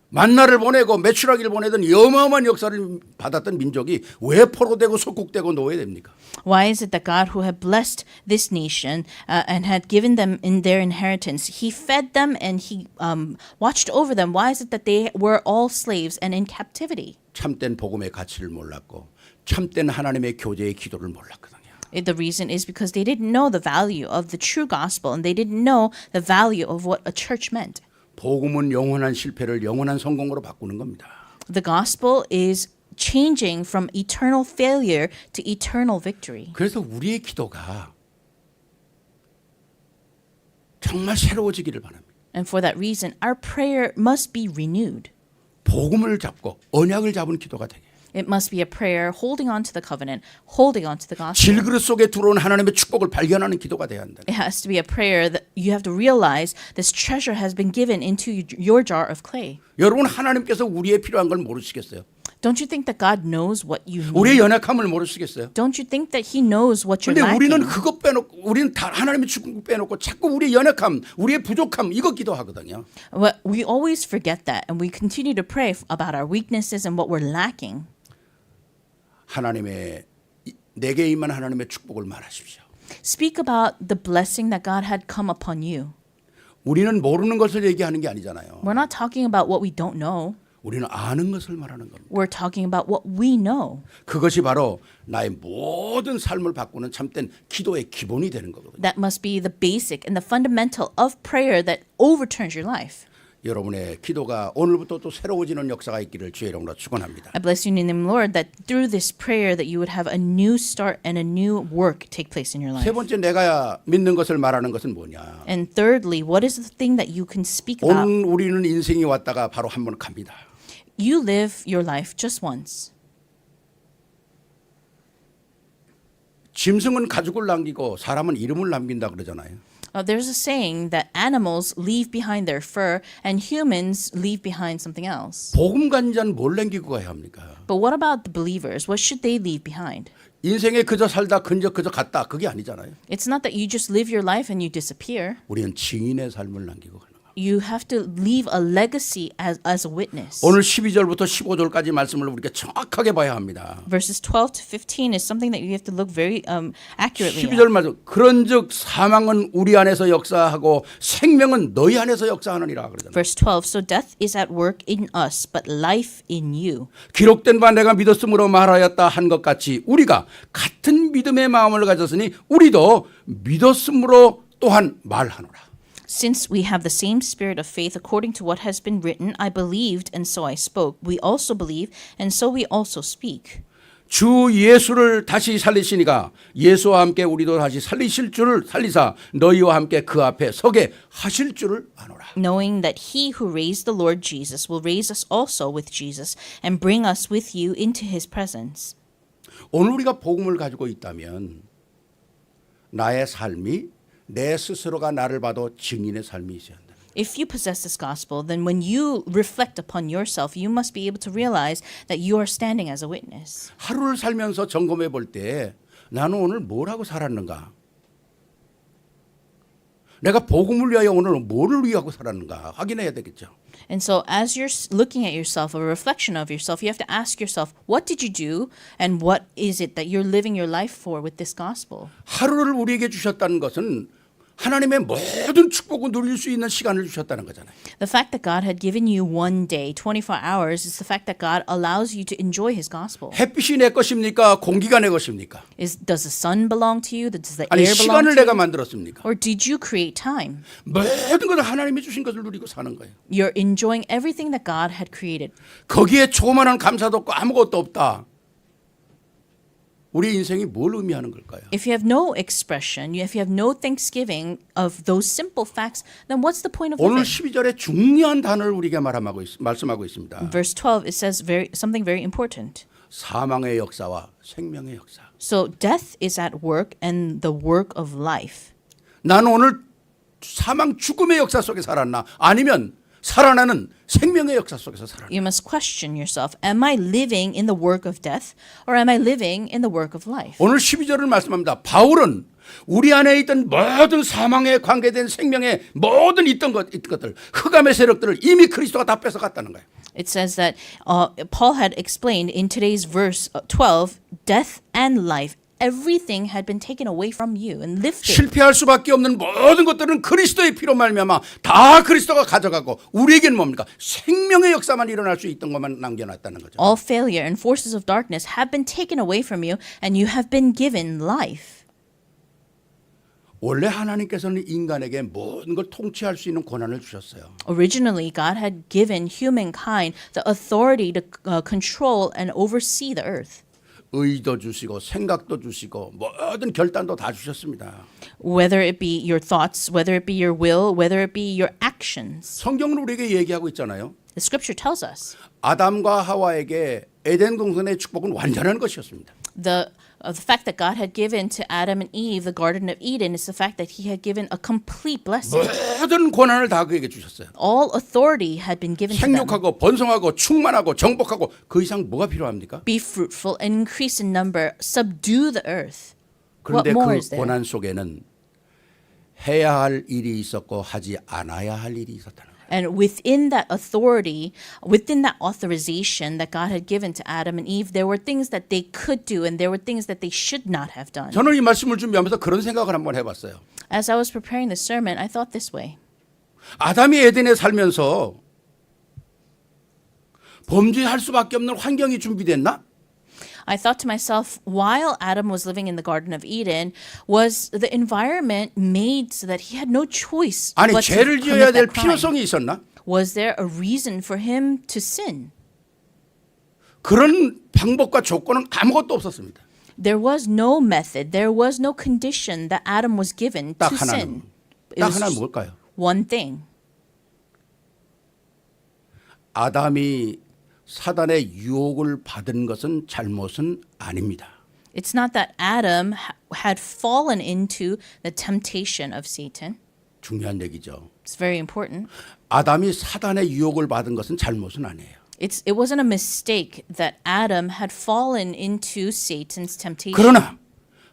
만나를 보내고 메추라기를 보내던 어마어마한 역사를 받았던 민족이 왜 포로되고 속국되고 노예가 됩니까? Why is it that God, who had blessed this nation and had given them in their inheritance, He fed them and He watched over them? Why is it that they were all slaves and in captivity? 참된 복음의 가치를 몰랐고 참된 하나님의 교제의 기도를 몰랐거든요. The reason is because they didn't know the value of the true gospel and they didn't know the value of what a church meant. 복음은 영원한 실패를 영원한 성공으로 바꾸는 겁니다. The gospel is changing from eternal failure to eternal victory. 그래서 우리의 기도가 정말 새로워지기를 바랍니다. And for that reason, our prayer must be renewed. 복음을 잡고 언약을 잡은 기도가 되게. It must be a prayer holding on to the covenant, holding on to the gospel. 질그릇 속에 들어온 하나님의 축복을 발견하는 기도가 돼야 한다. It has to be a prayer that you have to realize this treasure has been given into your jar of clay. 여러분 하나님께서 우리의 필요한 걸 모르시겠어요? Don't you think that God knows what you need? 우리의 연약함을 모르시겠어요? Don't you think that He knows what you're 근데 우리는 lacking? 그것 빼놓고 우리는 다 하나님의 축복 빼놓고 자꾸 우리의 연약함, 우리의 부족함 이거 기도하거든요. Well, we always forget that, and we continue to pray about our weaknesses and what we're lacking. 하나님의 내게 임한 하나님의 축복을 말하십시오. Speak about the blessing that God had come upon you. 우리는 모르는 것을 얘기하는 게 아니잖아요. We're not talking about what we don't know. 우리는 아는 것을 말하는 겁니다. We're talking about what we know. 그것이 바로 나의 모든 삶을 바꾸는 참된 기도의 기본이 되는 거거든요. That must be the basic and the fundamental of prayer that overturns your life. 여러분의 기도가 오늘부터 또 새로워지는 역사가 있기를 주의 이름으로 축원합니다. I bless you in the name of the Lord that through this prayer that you would have a new start and a new work take place in your 세 life. 번째 내가 믿는 것을 말하는 것은 뭐냐? And thirdly, what is the thing that you can speak about? 오늘 우리는 인생이 왔다가 바로 한 번 갑니다. You live your life just once. 짐승은 가죽을 남기고 사람은 이름을 남긴다 그러잖아요. There's a saying that animals leave behind their fur and humans leave behind something else. 복음 가진 자는 뭘 남기고 가야 합니까? But what about the believers? What should they leave behind? 인생에 그저 살다 그저 갔다 그게 아니잖아요. It's not that you just live your life and you disappear. 우리는 증인의 삶을 남기고 가는 거예요. You have to leave a legacy as a witness. 오늘 12절부터 15절까지 말씀을 우리가 정확하게 봐야 합니다. Verses 12 to 15 is something that you have to look very accurately 12절 at. 말씀 그런즉 사망은 우리 안에서 역사하고 생명은 너희 안에서 역사하느니라 그러잖아요. Verse 12, so death is at work in us, but life in you. 기록된 바 내가 믿었으므로 말하였다 한 것 같이 우리가 같은 믿음의 마음을 가졌으니 우리도 믿었으므로 또한 말하노라. Since we have the same spirit of faith according to what has been written, I believed and so I spoke. We also believe and so we also speak. 주 예수를 다시 살리시니가 예수와 함께 우리도 다시 살리실 줄을 살리사 너희와 함께 그 앞에 서게 하실 줄을 아노라. Knowing that he who raised the Lord Jesus will raise us also with Jesus and bring us with you into his presence. 오늘 우리가 복음을 가지고 있다면 나의 삶이 내 스스로가 나를 봐도 증인의 삶이 있어야 한다. If you possess this gospel, then when you reflect upon yourself, you must be able to realize that you are standing as a witness. 하루를 살면서 점검해 볼 때 나는 오늘 뭘 하고 살았는가? 내가 복음을 위하여 오늘 뭐를 위하고 살았는가 확인해야 되겠죠. And so as you're looking at yourself, a reflection of yourself, you have to ask yourself, what did you do and what is it that you're living your life for with this gospel? 하루를 우리에게 주셨다는 것은 하나님의 모든 축복을 누릴 수 있는 시간을 주셨다는 거잖아요. The fact that God had given you one day, 24 hours, is the fact that God allows you to enjoy his gospel. 햇빛이 내 것입니까? 공기가 내 것입니까? Does the sun belong to you? Does the 아니 air belong 시간을 to 내가 you? 만들었습니까? Or did you create time? 모든 것을 하나님이 주신 것을 누리고 사는 거예요. You're enjoying everything that God had created. 거기에 조그마한 감사도 없고 아무것도 없다. 우리 인생이 뭘 의미하는 걸까요? If you have no expression, if you have no thanksgiving of those simple facts, then what's the point of 오늘 living? 12절에 중요한 단어를 우리에게 말씀하고 있습니다. Verse 12, it says something very important. 사망의 역사와 생명의 역사. So death is at work and the work of life. 나는 오늘 사망 죽음의 역사 속에 살았나? 아니면 살아나는 생명의 역사 속에서 살아나. You must question yourself. Am I living in the work of death or am I living in the work of life? 오늘 12절을 말씀합니다. 바울은 우리 안에 있던 모든 사망에 관계된 생명의 모든 있던 것들, 흑암의 세력들을 이미 그리스도가 다 뺏어갔다는 거예요. It says that Paul had explained in today's verse 12, death and life, everything had been taken away from you and lifted. 실패할 수밖에 없는 모든 것들은 그리스도의 피로 말미암아 다 그리스도가 가져가고 우리에게는 뭡니까? 생명의 역사만 일어날 수 있던 것만 남겨놨다는 거죠. All failure and forces of darkness have been taken away from you and you have been given life. 원래 하나님께서는 인간에게 모든 걸 통치할 수 있는 권한을 주셨어요. Originally, God had given humankind the authority to control and oversee the earth. 의도 주시고 생각도 주시고 모든 결단도 다 주셨습니다. Whether it be your thoughts, whether it be your will, whether it be your actions. 성경은 우리에게 얘기하고 있잖아요. The scripture tells us 아담과 하와에게 에덴 동산의 축복은 완전한 것이었습니다. the fact that God had given to Adam and Eve the Garden of Eden is the fact that He had given a complete blessing. 모든 권한을 다 그에게 주셨어요. All authority had been given to them. 생육하고 번성하고 충만하고 정복하고 그 이상 뭐가 필요합니까? Be fruitful and increase in number, subdue the earth. What 그런데 more 그 is there? 권한 속에는 해야 할 일이 있었고 하지 않아야 할 일이 있었다는 거예요. And within that authority, within that authorization that God had given to Adam and Eve, there were things that they could do and there were things that they should not have done. 저는 이 말씀을 준비하면서 그런 생각을 한번 해봤어요. As I was preparing this sermon, I thought this way. 아담이 에덴에 살면서 범죄할 수밖에 없는 환경이 준비됐나? I thought to myself, while Adam was living in the Garden of Eden, was the environment made so that he had no choice 아니 but to 죄를 지어야 commit 될 that crime? 필요성이 있었나? Was there a reason for him to sin? 그런 방법과 조건은 아무것도 없었습니다. There was no method, there was no condition that Adam was given 딱 to 하나는 sin. It 딱 was 하나는 just 뭘까요? one thing. 아담이 사단의 유혹을 받은 것은 잘못은 아닙니다. It's not that Adam had fallen into the temptation of Satan. 중요한 얘기죠. It's very important. 아담이 사단의 유혹을 받은 것은 잘못은 아니에요. It wasn't a mistake that Adam had fallen into Satan's temptation. 그러나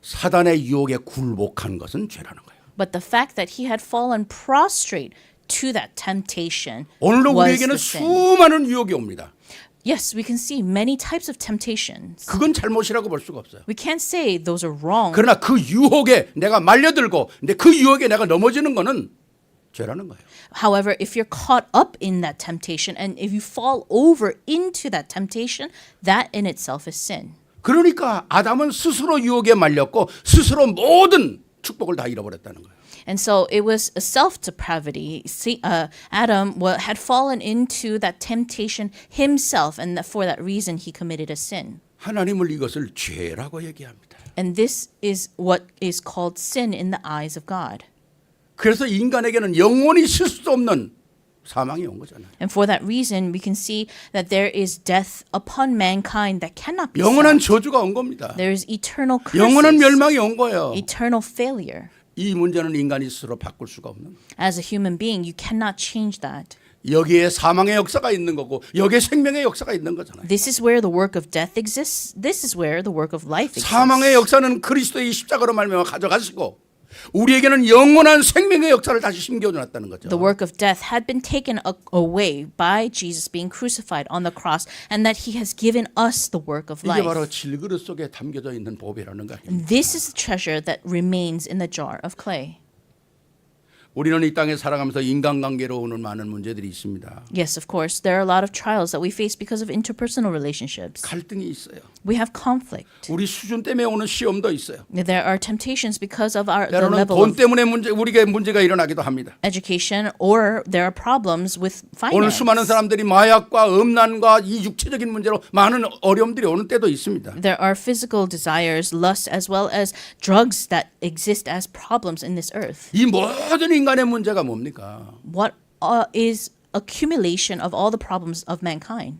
사단의 유혹에 굴복한 것은 죄라는 거예요. But the fact that he had fallen prostrate to that temptation 오늘도 was 우리에게는 the sin. 수많은 유혹이 옵니다. Yes, we can see many types of temptations. 그건 잘못이라고 볼 수가 없어요. We can't say those are wrong. 그러나 그 유혹에 내가 말려들고 근데 그 유혹에 내가 넘어지는 거는 죄라는 거예요. However, if you're caught up in that temptation and if you fall over into that temptation, that in itself is sin. 그러니까 아담은 스스로 유혹에 말렸고 스스로 모든 축복을 다 잃어버렸다는 거예요. And so it was a self-depravity. Adam had fallen into that temptation himself, and for that reason he committed a sin. 하나님을 이것을 죄라고 얘기합니다. And this is what is called sin in the eyes of God. 그래서 인간에게는 영원히 쉴 수 없는 사망이 온 거잖아요. And for that reason, we can see that there is death upon mankind that cannot be 영원한 stopped. 저주가 온 겁니다. There is eternal 영원한 curses, 멸망이 온 거예요. eternal failure. 이 문제는 인간이 스스로 바꿀 수가 없는. As a human being, you cannot change that. 여기에 사망의 역사가 있는 거고 여기에 생명의 역사가 있는 거잖아요. This is where the work of death exists. This is where the work of life exists. 사망의 역사는 그리스도의 십자가로 말미암아 가져가시고 우리에게는 영원한 생명의 역사를 다시 심겨놨다는 거죠. The work of death had been taken away by Jesus being crucified on the cross, and that he has given us the work of 이게 life. 바로 질그릇 속에 담겨져 있는 보배라는 거예요. And this is the treasure that remains in the jar of clay. 우리는 이 땅에 살아가면서 인간관계로 오는 많은 문제들이 있습니다. Yes, of course, there are a lot of trials that we face because of interpersonal relationships. 갈등이 있어요. We have conflict. 우리 수준 때문에 오는 시험도 있어요. There are temptations because of the 때로는 level 돈 of 때문에 우리에게 문제가 일어나기도 합니다. education, or there are problems with 오늘 finance. 수많은 사람들이 마약과 음란과 이 육체적인 문제로 많은 어려움들이 오는 때도 있습니다. There are physical desires, lust, as well as drugs that exist as problems in this earth. 이 모든 인간의 문제가 뭡니까? What is accumulation of all the problems of mankind?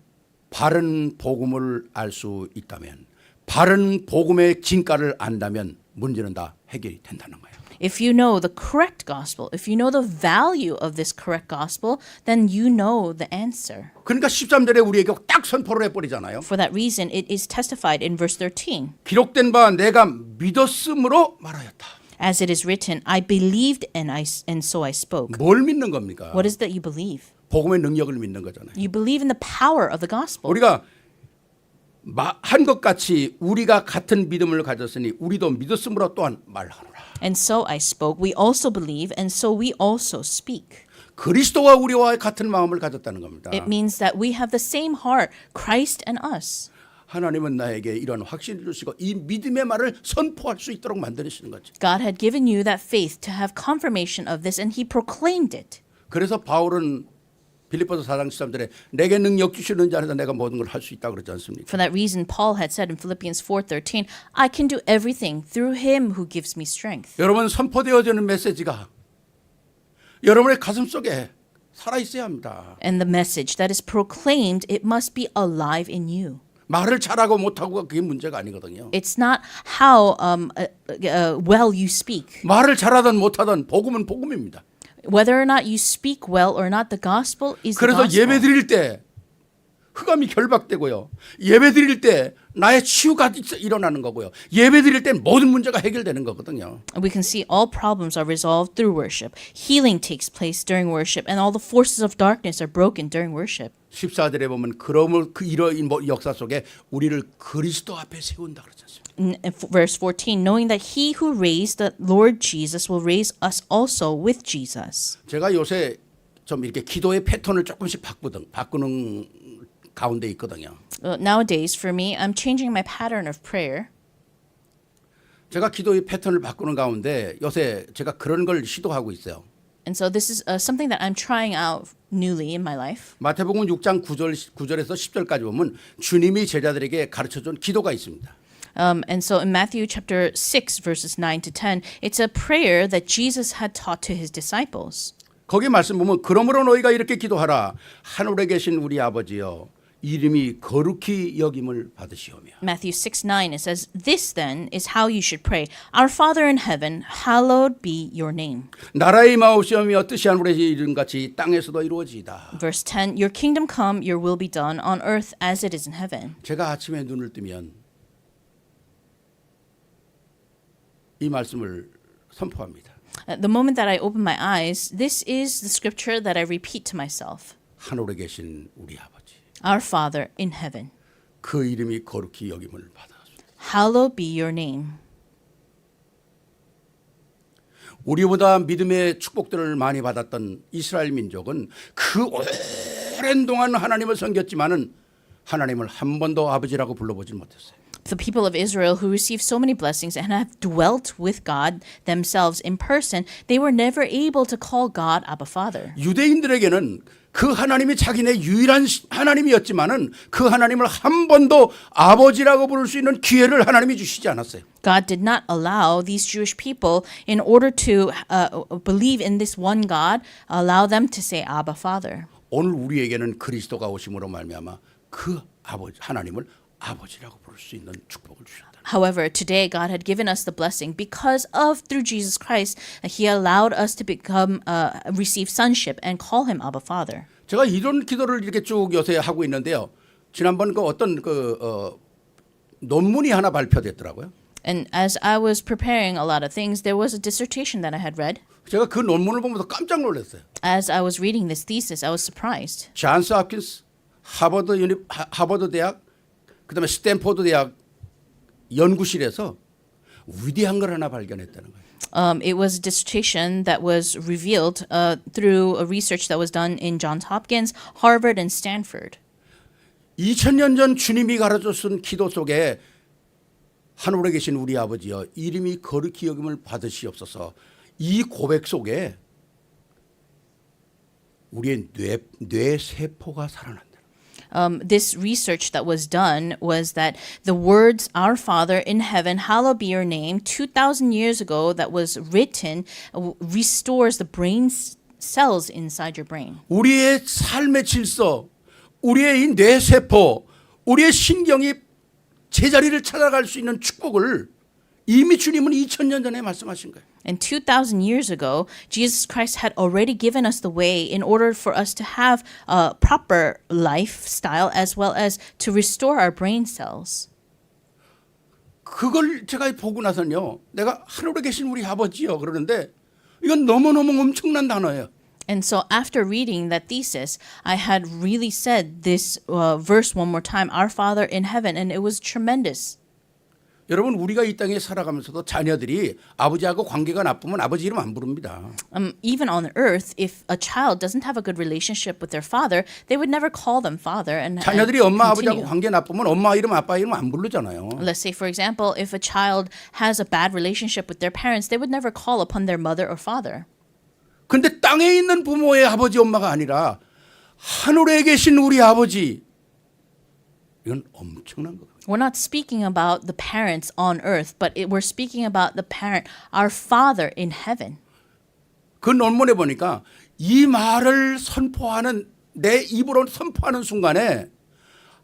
바른 복음을 알 수 있다면, 바른 복음의 진가를 안다면 문제는 다 해결이 된다는 거예요. If you know the correct gospel, if you know the value of this correct gospel, then you know the answer. 그러니까 13절에 우리에게 딱 선포를 해버리잖아요. For that reason, it is testified in verse 13. 기록된 바 내가 믿었으므로 말하였다. As it is written, I believed and so I spoke. 뭘 믿는 겁니까? What is that you believe? 복음의 능력을 믿는 거잖아요. You believe in the power of the gospel. 우리가 한 것 같이 우리가 같은 믿음을 가졌으니 우리도 믿었으므로 또한 말하노라. And so I spoke. We also believe, and so we also speak. 그리스도와 우리와 같은 마음을 가졌다는 겁니다. It means that we have the same heart, Christ and us. 하나님은 나에게 이런 확신을 주시고 이 믿음의 말을 선포할 수 있도록 만드시는 거죠. God had given you that faith to have confirmation of this, and He proclaimed it. 그래서 바울은 빌립보서 4장 13절에 내게 능력 주시는 자라서 내가 모든 걸 할 수 있다고 그러지 않습니까? For that reason, Paul had said in Philippians 4:13, I can do everything through Him who gives me strength. 여러분 선포되어지는 메시지가 여러분의 가슴 속에 살아 있어야 합니다. And the message that is proclaimed, it must be alive in you. 말을 잘하고 못하고가 그게 문제가 아니거든요. It's not how well you speak. 말을 잘하든 못하든 복음은 복음입니다. Whether or not you speak well or not, the gospel is the 그래서 gospel. 예배 드릴 때 흑암이 결박되고요. 예배 드릴 때 나의 치유가 일어나는 거고요. 예배 드릴 때 모든 문제가 해결되는 거거든요. We can see all problems are resolved through worship. Healing takes place during worship, and all the forces of darkness are broken during worship. 14절에 보면 그러므로 이러한 역사 속에 우리를 그리스도 앞에 세운다 그러지 않습니까? In verse 14, knowing that He who raised the Lord Jesus will raise us also with Jesus. 제가 요새 좀 이렇게 기도의 패턴을 조금씩 바꾸는 가운데 있거든요. Nowadays, for me, I'm changing my pattern of prayer. 제가 기도의 패턴을 바꾸는 가운데 요새 제가 그런 걸 시도하고 있어요. And so this is something that I'm trying out newly in my life. 마태복음 6장 9절에서 10절까지 보면 주님이 제자들에게 가르쳐준 기도가 있습니다. And so in Matthew chapter 6, verses 9 to 10, it's a prayer that Jesus had taught to His disciples. 거기 말씀 보면 그러므로 너희가 이렇게 기도하라. 하늘에 계신 우리 아버지여 이름이 거룩히 여김을 받으시오며. Matthew 6:9 it says, "This then is how you should pray. Our Father in heaven, hallowed be your name." 나라의 마옵시오며 뜻이 하늘에 이룬 같이 땅에서도 이루어지이다. Verse 10, "Your kingdom come, your will be done on earth as it is in heaven." 제가 아침에 눈을 뜨면 이 말씀을 선포합니다. At the moment that I open my eyes, this is the scripture that I repeat to myself. 하늘에 계신 우리 아버지 Our Father in heaven, 그 이름이 거룩히 여김을 받으소서. hallowed be your name. 우리보다 믿음의 축복들을 많이 받았던 이스라엘 민족은 그 오랜 동안 하나님을 섬겼지만은 하나님을 한 번도 아버지라고 불러보지 못했어요. The people of Israel who received so many blessings and have dwelt with God themselves in person, they were never able to call God Abba Father. 유대인들에게는 그 하나님이 자기네 유일한 하나님이었지만은 그 하나님을 한 번도 아버지라고 부를 수 있는 기회를 하나님이 주시지 않았어요. God did not allow these Jewish people, in order to believe in this one God, allow them to say Abba Father. 오늘 우리에게는 그리스도가 오심으로 말미암아 그 아버지 하나님을 아버지라고 부를 수 있는 축복을 주셨다. However, today God had given us the blessing because of through Jesus Christ, He allowed us to receive sonship and call Him Abba Father. 제가 이런 기도를 이렇게 쭉 요새 하고 있는데요. 지난번 그 어떤 논문이 하나 발표됐더라고요. And as I was preparing a lot of things, there was a dissertation that I had read. 제가 그 논문을 보면서 깜짝 놀랐어요. As I was reading this thesis, I was surprised. 존스 홉킨스 하버드 대학 그다음에 스탠포드 대학 연구실에서 위대한 걸 하나 발견했다는 거예요. It was a dissertation that was revealed through a research that was done in Johns Hopkins, Harvard, and Stanford. 2000년 전 주님이 가르쳐준 기도 속에 하늘에 계신 우리 아버지여 이름이 거룩히 여김을 받으시옵소서. 이 고백 속에 우리의 뇌 세포가 살아난다. This research that was done was that the words "Our Father in heaven, hallowed be your name," 2,000 years ago, that was written, restores the brain cells inside your brain. 우리의 삶의 질서, 우리의 이 뇌 세포, 우리의 신경이 제자리를 찾아갈 수 있는 축복을 이미 주님은 2000년 전에 말씀하신 거예요. And 2,000 years ago, Jesus Christ had already given us the way in order for us to have a proper lifestyle as well as to restore our brain cells. 그걸 제가 보고 나서는요. 내가 하늘에 계신 우리 아버지요 그러는데 이건 너무너무 엄청난 단어예요. And so after reading that thesis, I had really said this verse one more time, Our Father in heaven, and it was tremendous. 여러분 우리가 이 땅에 살아가면서도 자녀들이 아버지하고 관계가 나쁘면 아버지 이름 안 부릅니다. Even on earth, if a child doesn't have a good relationship with their father, they would never call them father. And 자녀들이 엄마 아버지하고 continue. 관계 나쁘면 엄마 이름 아빠 이름 안 부르잖아요. Let's say, for example, if a child has a bad relationship with their parents, they would never call upon their mother or father. 근데 땅에 있는 부모의 아버지 엄마가 아니라 하늘에 계신 우리 아버지 이건 엄청난 거예요. We're not speaking about the parents on earth, but we're speaking about the parent, our Father in heaven. 그 논문에 보니까 이 말을 선포하는 내 입으로 선포하는 순간에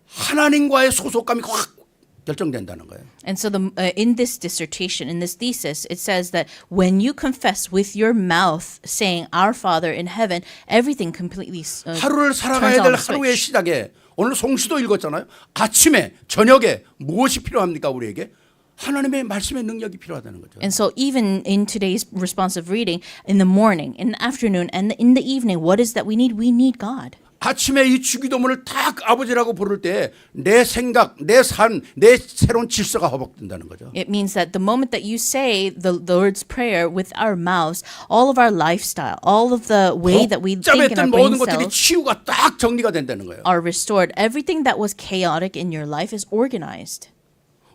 하나님과의 소속감이 확 결정된다는 거예요. And so in this dissertation, in this thesis, it says that when you confess with your mouth saying, Our Father in heaven, everything completely 하루를 살아가야 될 하루의 시작에 오늘 송시도 읽었잖아요. 아침에 저녁에 무엇이 필요합니까 우리에게? 하나님의 말씀의 능력이 필요하다는 거죠. And so even in today's responsive reading, in the morning, in the afternoon, and in the evening, what is that we need? We need God. 아침에 이 주기도문을 딱 아버지라고 부를 때 내 생각, 내 삶, 내 새로운 질서가 허벅된다는 거죠. It means that the moment that you say the Lord's Prayer with our mouths, all of our lifestyle, all of the way that we think in our 복잡했던 brain 모든 것들이 cells 치유가 딱 정리가 된다는 거예요. are restored. Everything that was chaotic in your life is organized.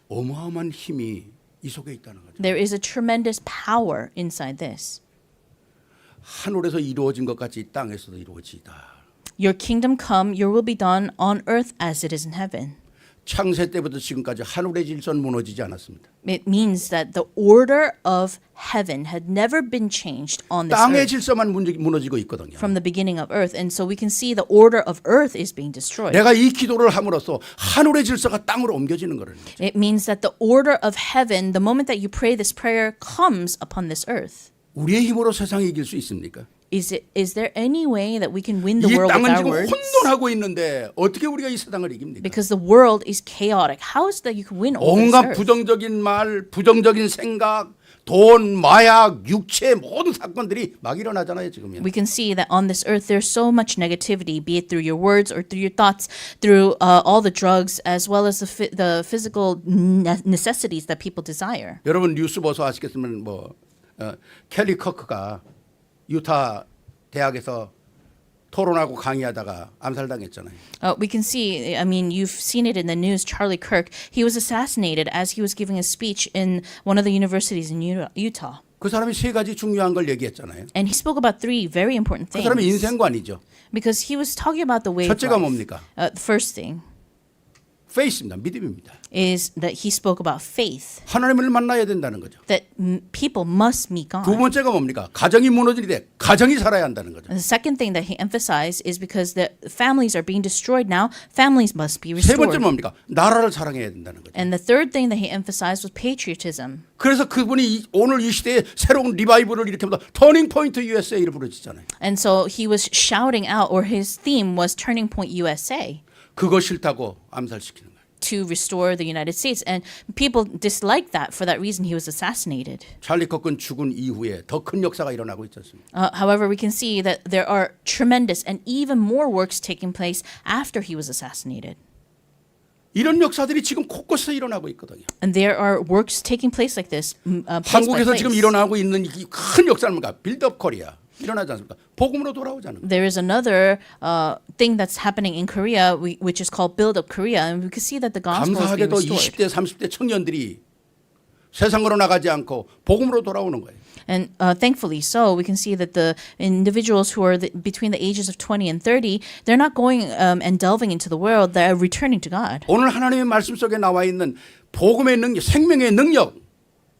어마어마한 힘이 이 속에 있다는 거죠. There is a tremendous power inside this. 하늘에서 이루어진 것 같이 땅에서도 이루어지다. Your kingdom come, your will be done on earth as it is in heaven. 창세 때부터 지금까지 하늘의 질서는 무너지지 않았습니다. It means that the order of heaven had never been changed on this 땅의 earth 질서만 무너지고 있거든요. from the beginning of earth. And so we can see the order of earth is being destroyed. 내가 이 기도를 함으로써 하늘의 질서가 땅으로 옮겨지는 거예요. It means that the order of heaven, the moment that you pray this prayer, comes upon this earth. 우리의 힘으로 세상을 이길 수 있습니까? Is there any way that we can win the 이 world with 땅은 our 지금 words? 혼돈하고 있는데 어떻게 우리가 이 세상을 이깁니까? Because the world is chaotic. How is that you can win over this 온갖 earth? 부정적인 말, 부정적인 생각, 돈, 마약, 육체 모든 사건들이 막 일어나잖아요 지금. We can see that on this earth there's so much negativity, be it through your words or through your thoughts, through all the drugs as well as the physical necessities that people desire. 여러분 뉴스 보서 아시겠지만 켈리 커크가 유타 대학에서 토론하고 강의하다가 암살당했잖아요. We can see, I mean, you've seen it in the news, Charlie Kirk. He was assassinated as he was giving a speech in one of the universities in Utah. 그 사람이 세 가지 중요한 걸 얘기했잖아요. And he spoke about three very important 그 사람의 things. 인생관이죠. Because he was talking about the way of 첫째가 life. 뭡니까? The first thing 페이스입니다. 믿음입니다. is that he spoke about faith, 하나님을 만나야 된다는 거죠. that people must meet God. 두 번째가 뭡니까? 가정이 무너질 때 가정이 살아야 한다는 거죠. And the second thing that he emphasized is because the families are being destroyed now, families must be 세 번째 restored. 뭡니까? 나라를 사랑해야 된다는 거죠. And the third thing that he emphasized was patriotism. 그래서 그분이 오늘 이 시대에 새로운 리바이벌을 일으키면서 터닝 포인트 USA를 부르시잖아요. And so he was shouting out, or his theme was Turning Point USA, 그거 싫다고 암살시키는 거예요. to restore the United States. And people disliked that. For that reason, he was assassinated. 찰리 커크는 죽은 이후에 더 큰 역사가 일어나고 있지 않습니까? However, we can see that there are tremendous and even more works taking place after he was assassinated. 이런 역사들이 지금 곳곳에서 일어나고 있거든요. And there are works taking place like this, place by 한국에서 place. 지금 일어나고 있는 이 큰 역사는 뭔가 빌드업 코리아 일어나지 않습니까? 복음으로 돌아오자는 거예요. There is another thing that's happening in Korea, which is called Build Up Korea, and we can see that the gospel is being 감사하게도 restored. 20대, 30대 청년들이 세상으로 나가지 않고 복음으로 돌아오는 거예요. And thankfully so, we can see that the individuals who are between the ages of 20 and 30, they're not going and delving into the world, they're returning to God. 오늘 하나님의 말씀 속에 나와 있는 복음의 능력, 생명의 능력,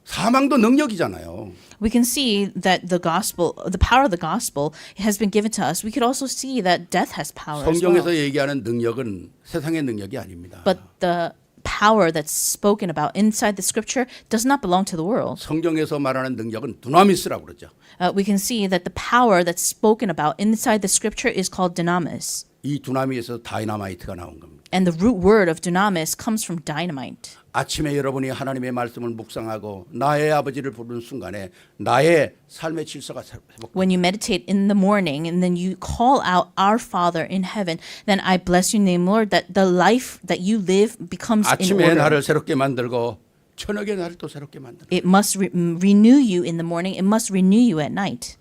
사망도 능력이잖아요. We can see that the gospel, the power of the gospel has been given to us. We could also see that death has power as well. 성경에서 얘기하는 능력은 세상의 능력이 아닙니다. But the power that's spoken about inside the scripture does not belong to the world. 성경에서 말하는 능력은 두나미스라고 그러죠. We can see that the power that's spoken about inside the scripture is called dynamis. 이 두나미에서 다이너마이트가 나온 겁니다. And the root word of dynamis comes from dynamite. 아침에 여러분이 하나님의 말씀을 묵상하고 나의 아버지를 부르는 순간에 나의 삶의 질서가 회복됩니다. When you meditate in the morning and then you call out our Father in heaven, then I bless your name, Lord, that the life that you live becomes in 아침에 order. 나를 새롭게 만들고 저녁에 나를 또 새롭게 만들고 It must renew you in the morning. It must renew you at night.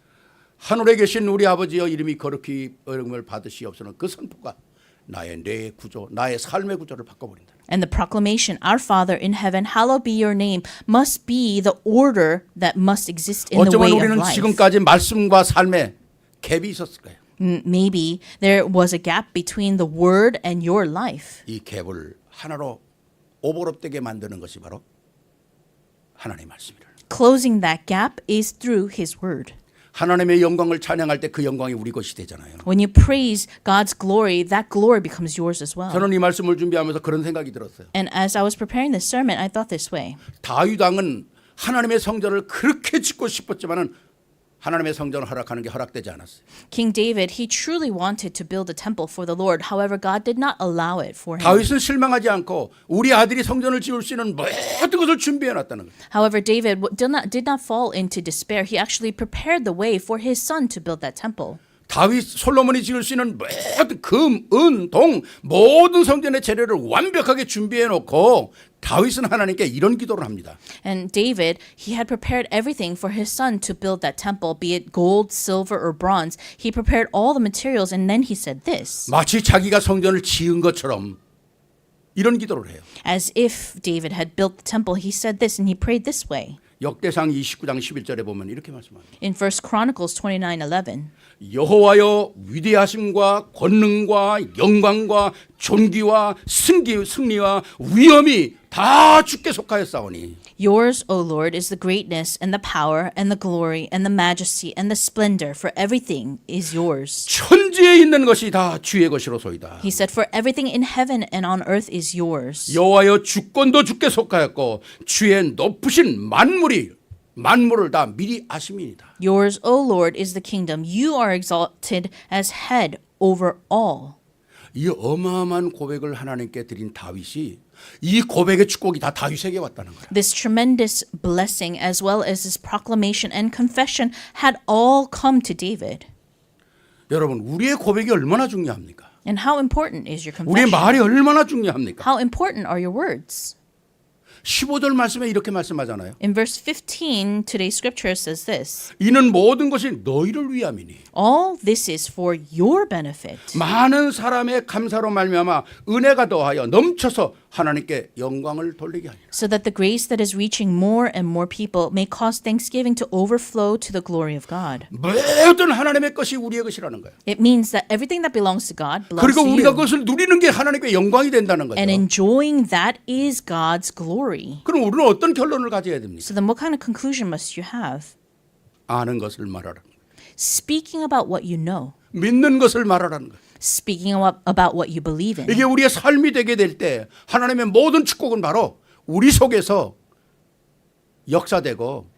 하늘에 계신 우리 아버지여 이름이 거룩히 여름을 받으시옵소서. 그 선포가 나의 뇌의 구조, 나의 삶의 구조를 바꿔버린다. And the proclamation, our Father in heaven, hallowed be your name, must be the order that must exist in the 어쩌면 way of 우리는 life. 지금까지 말씀과 삶에 갭이 있었을 거예요. Maybe there was a gap between the word and your life. 이 갭을 하나로 오버랩되게 만드는 것이 바로 하나님의 말씀이라. Closing that gap is through His word. 하나님의 영광을 찬양할 때 그 영광이 우리 것이 되잖아요. When you praise God's glory, that glory becomes yours as well. 저는 이 말씀을 준비하면서 그런 생각이 들었어요. And as I was preparing this sermon, I thought this way. 다윗 왕은 하나님의 성전을 그렇게 짓고 싶었지만은 하나님의 성전을 허락하는 게 허락되지 않았어요. King David, he truly wanted to build a temple for the Lord. However, God did not allow it for him. 다윗은 실망하지 않고 우리 아들이 성전을 지을 수 있는 모든 것을 준비해 놨다는 거예요. However, David did not fall into despair. He actually prepared the way for his son to build that temple. 다윗 솔로몬이 지을 수 있는 모든 금, 은, 동 모든 성전의 재료를 완벽하게 준비해 놓고 다윗은 하나님께 이런 기도를 합니다. And David, he had prepared everything for his son to build that temple, be it gold, silver, or bronze. He prepared all the materials, and then he said this. 마치 자기가 성전을 지은 것처럼 이런 기도를 해요. As if David had built the temple, he said this, and he prayed this way. 역대상 29장 11절에 보면 이렇게 말씀합니다. In 1 Chronicles 29:11. 여호와여 위대하심과 권능과 영광과 존귀와 승리와 위엄이 다 주께 속하였사오니 Yours, O Lord, is the greatness and the power and the glory and the majesty and the splendor, for everything is yours. 천지에 있는 것이 다 주의 것이로소이다. He said, for everything in heaven and on earth is yours. 여호와여 주권도 주께 속하였고 주의 높으신 만물을 다 미리 아심이니이다. Yours, O Lord, is the kingdom. You are exalted as head over all. 이 어마어마한 고백을 하나님께 드린 다윗이 이 고백의 축복이 다 다윗에게 왔다는 거예요. This tremendous blessing, as well as this proclamation and confession, had all come to David. 여러분, 우리의 고백이 얼마나 중요합니까? And how important is your 우리의 confession? 말이 얼마나 중요합니까? How important are your words? 15절 말씀에 이렇게 말씀하잖아요. In verse 15, today's scripture says this. 이는 모든 것이 너희를 위함이니 All this is for your benefit. 많은 사람의 감사로 말미암아 은혜가 더하여 넘쳐서 하나님께 영광을 돌리게 하리라. So that the grace that is reaching more and more people may cause thanksgiving to overflow to the glory of God. 모든 하나님의 것이 우리의 것이라는 거예요. It means that everything that belongs to God belongs 그리고 to 우리가 you. 그것을 누리는 게 하나님께 영광이 된다는 거죠. And enjoying that is God's glory. 그럼 우리는 어떤 결론을 가져야 됩니까? So then what kind of conclusion must you have? 아는 것을 말하라. Speaking about what you know. 믿는 것을 말하라는 거예요. Speaking about what you believe in. 이게 우리의 삶이 되게 될 때 하나님의 모든 축복은 바로 우리 속에서 역사되고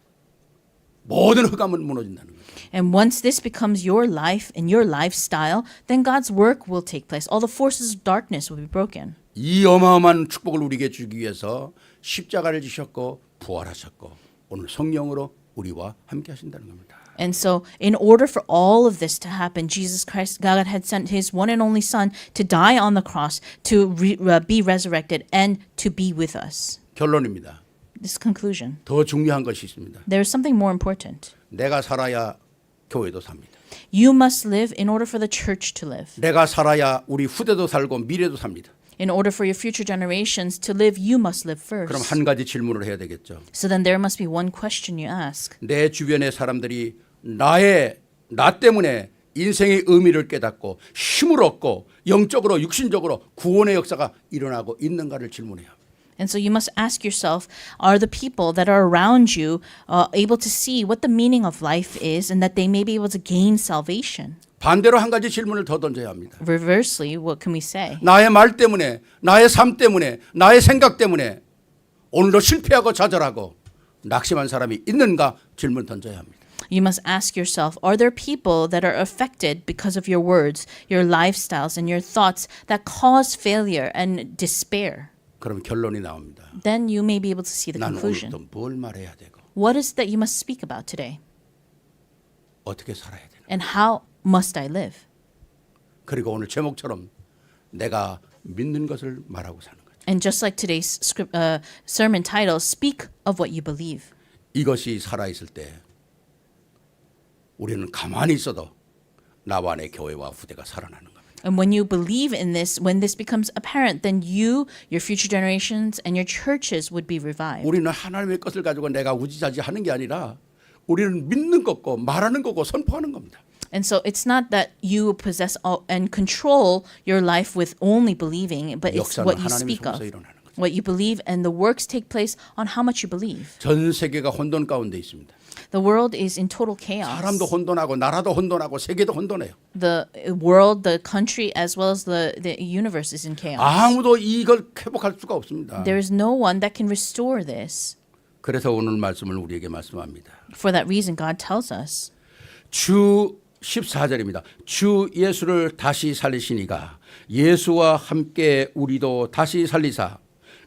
모든 흑암은 무너진다는 거예요. And once this becomes your life and your lifestyle, then God's work will take place. All the forces of darkness will be broken. 이 어마어마한 축복을 우리에게 주기 위해서 십자가를 지셨고 부활하셨고 오늘 성령으로 우리와 함께 하신다는 겁니다. And so, in order for all of this to happen, Jesus Christ, God had sent His one and only Son to die on the cross, to be resurrected, and to be with us. 결론입니다. This conclusion. 더 중요한 것이 있습니다. There is something more important. 내가 살아야 교회도 삽니다. You must live in order for the church to live. 내가 살아야 우리 후대도 살고 미래도 삽니다. In order for your future generations to live, you must live 그럼 first. 한 가지 질문을 해야 되겠죠. So then there must be one question you ask. 내 주변의 사람들이 나 때문에 인생의 의미를 깨닫고 힘을 얻고 영적으로 육신적으로 구원의 역사가 일어나고 있는가를 질문해요. And so you must ask yourself, are the people that are around you able to see what the meaning of life is and that they may be able to gain salvation? 반대로 한 가지 질문을 더 던져야 합니다. Reversely, what can we say? 나의 말 때문에, 나의 삶 때문에, 나의 생각 때문에 오늘도 실패하고 좌절하고 낙심한 사람이 있는가 질문 던져야 합니다. You must ask yourself, are there people that are affected because of your words, your lifestyles, and your thoughts that cause failure and despair? 그럼 결론이 나옵니다. Then you may be able to see the 난 conclusion. 오늘도 뭘 말해야 되고 What is it that you must speak about today? 어떻게 살아야 되나. And how must I live? 그리고 오늘 제목처럼 내가 믿는 것을 말하고 사는 거죠. And just like today's sermon title, speak of what you believe. 이것이 살아있을 때 우리는 가만히 있어도 나와 내 교회와 후대가 살아나는 겁니다. And when you believe in this, when this becomes apparent, then you, your future generations, and your churches would be revived. 우리는 하나님의 것을 가지고 내가 우지자지하는 게 아니라 우리는 믿는 거고 말하는 거고 선포하는 겁니다. And so it's not that you possess all and control your life with only believing, but it's 역사는 what you 하나님의 speak of, 손에서 일어나는 거죠. what you believe, and the works take place on how much you believe. 전 세계가 혼돈 가운데 있습니다. The world is in total chaos. 사람도 혼돈하고 나라도 혼돈하고 세계도 혼돈해요. The world, the country, as well as the universe is in chaos. 아무도 이걸 회복할 수가 없습니다. There is no one that can restore this. 그래서 오늘 말씀을 우리에게 말씀합니다. For that reason, God tells us. 주 14절입니다. 주 예수를 다시 살리시니가 예수와 함께 우리도 다시 살리사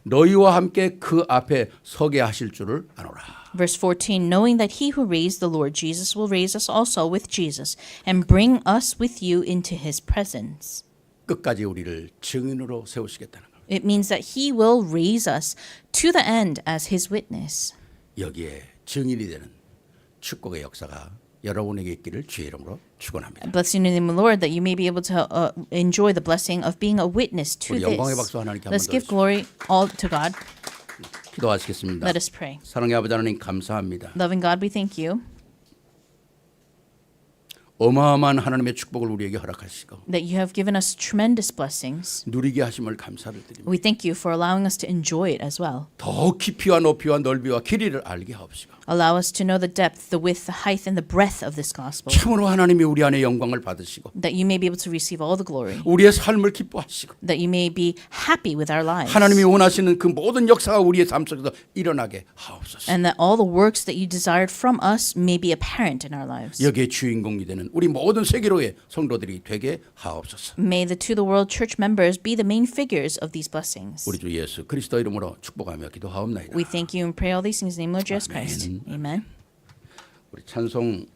너희와 함께 그 앞에 서게 하실 줄을 아노라. Verse 14, knowing that he who raised the Lord Jesus will raise us also with Jesus and bring us with you into his presence. 끝까지 우리를 증인으로 세우시겠다는 겁니다. It means that he will raise us to the end as his witness. 여기에 증인이 되는 축복의 역사가 여러분에게 있기를 주의 이름으로 축원합니다. Blessed in the name of the Lord, that you may be able to enjoy the blessing of being a witness to 우리 영광의 this. 박수 하나님께 한번 Let's give 더 glory all to God. 기도하시겠습니다. Let us pray. 사랑의 아버지 하나님 감사합니다. Loving God, we thank you 어마어마한 하나님의 축복을 우리에게 허락하시고 that you have given us tremendous blessings. 누리게 하심을 감사를 드립니다. We thank you for allowing us to enjoy it as well. 더 깊이와 높이와 넓이와 길이를 알게 하옵시고 Allow us to know the depth, the width, the height, and the breadth of this gospel. 참으로 하나님이 우리 안에 영광을 받으시고 That you may be able to receive all the glory. 우리의 삶을 기뻐하시고 That you may be happy with our lives. 하나님이 원하시는 그 모든 역사가 우리의 삶 속에서 일어나게 하옵소서. And that all the works that you desired from us may be apparent in our lives. 여기에 주인공이 되는 우리 모든 세계로의 성도들이 되게 하옵소서. May the To the World Church members be the main figures of these blessings. 우리 주 예수 그리스도 이름으로 축복하며 기도하옵나이다. We thank you and pray all these things in the name of Jesus Christ. Amen. 우리 찬송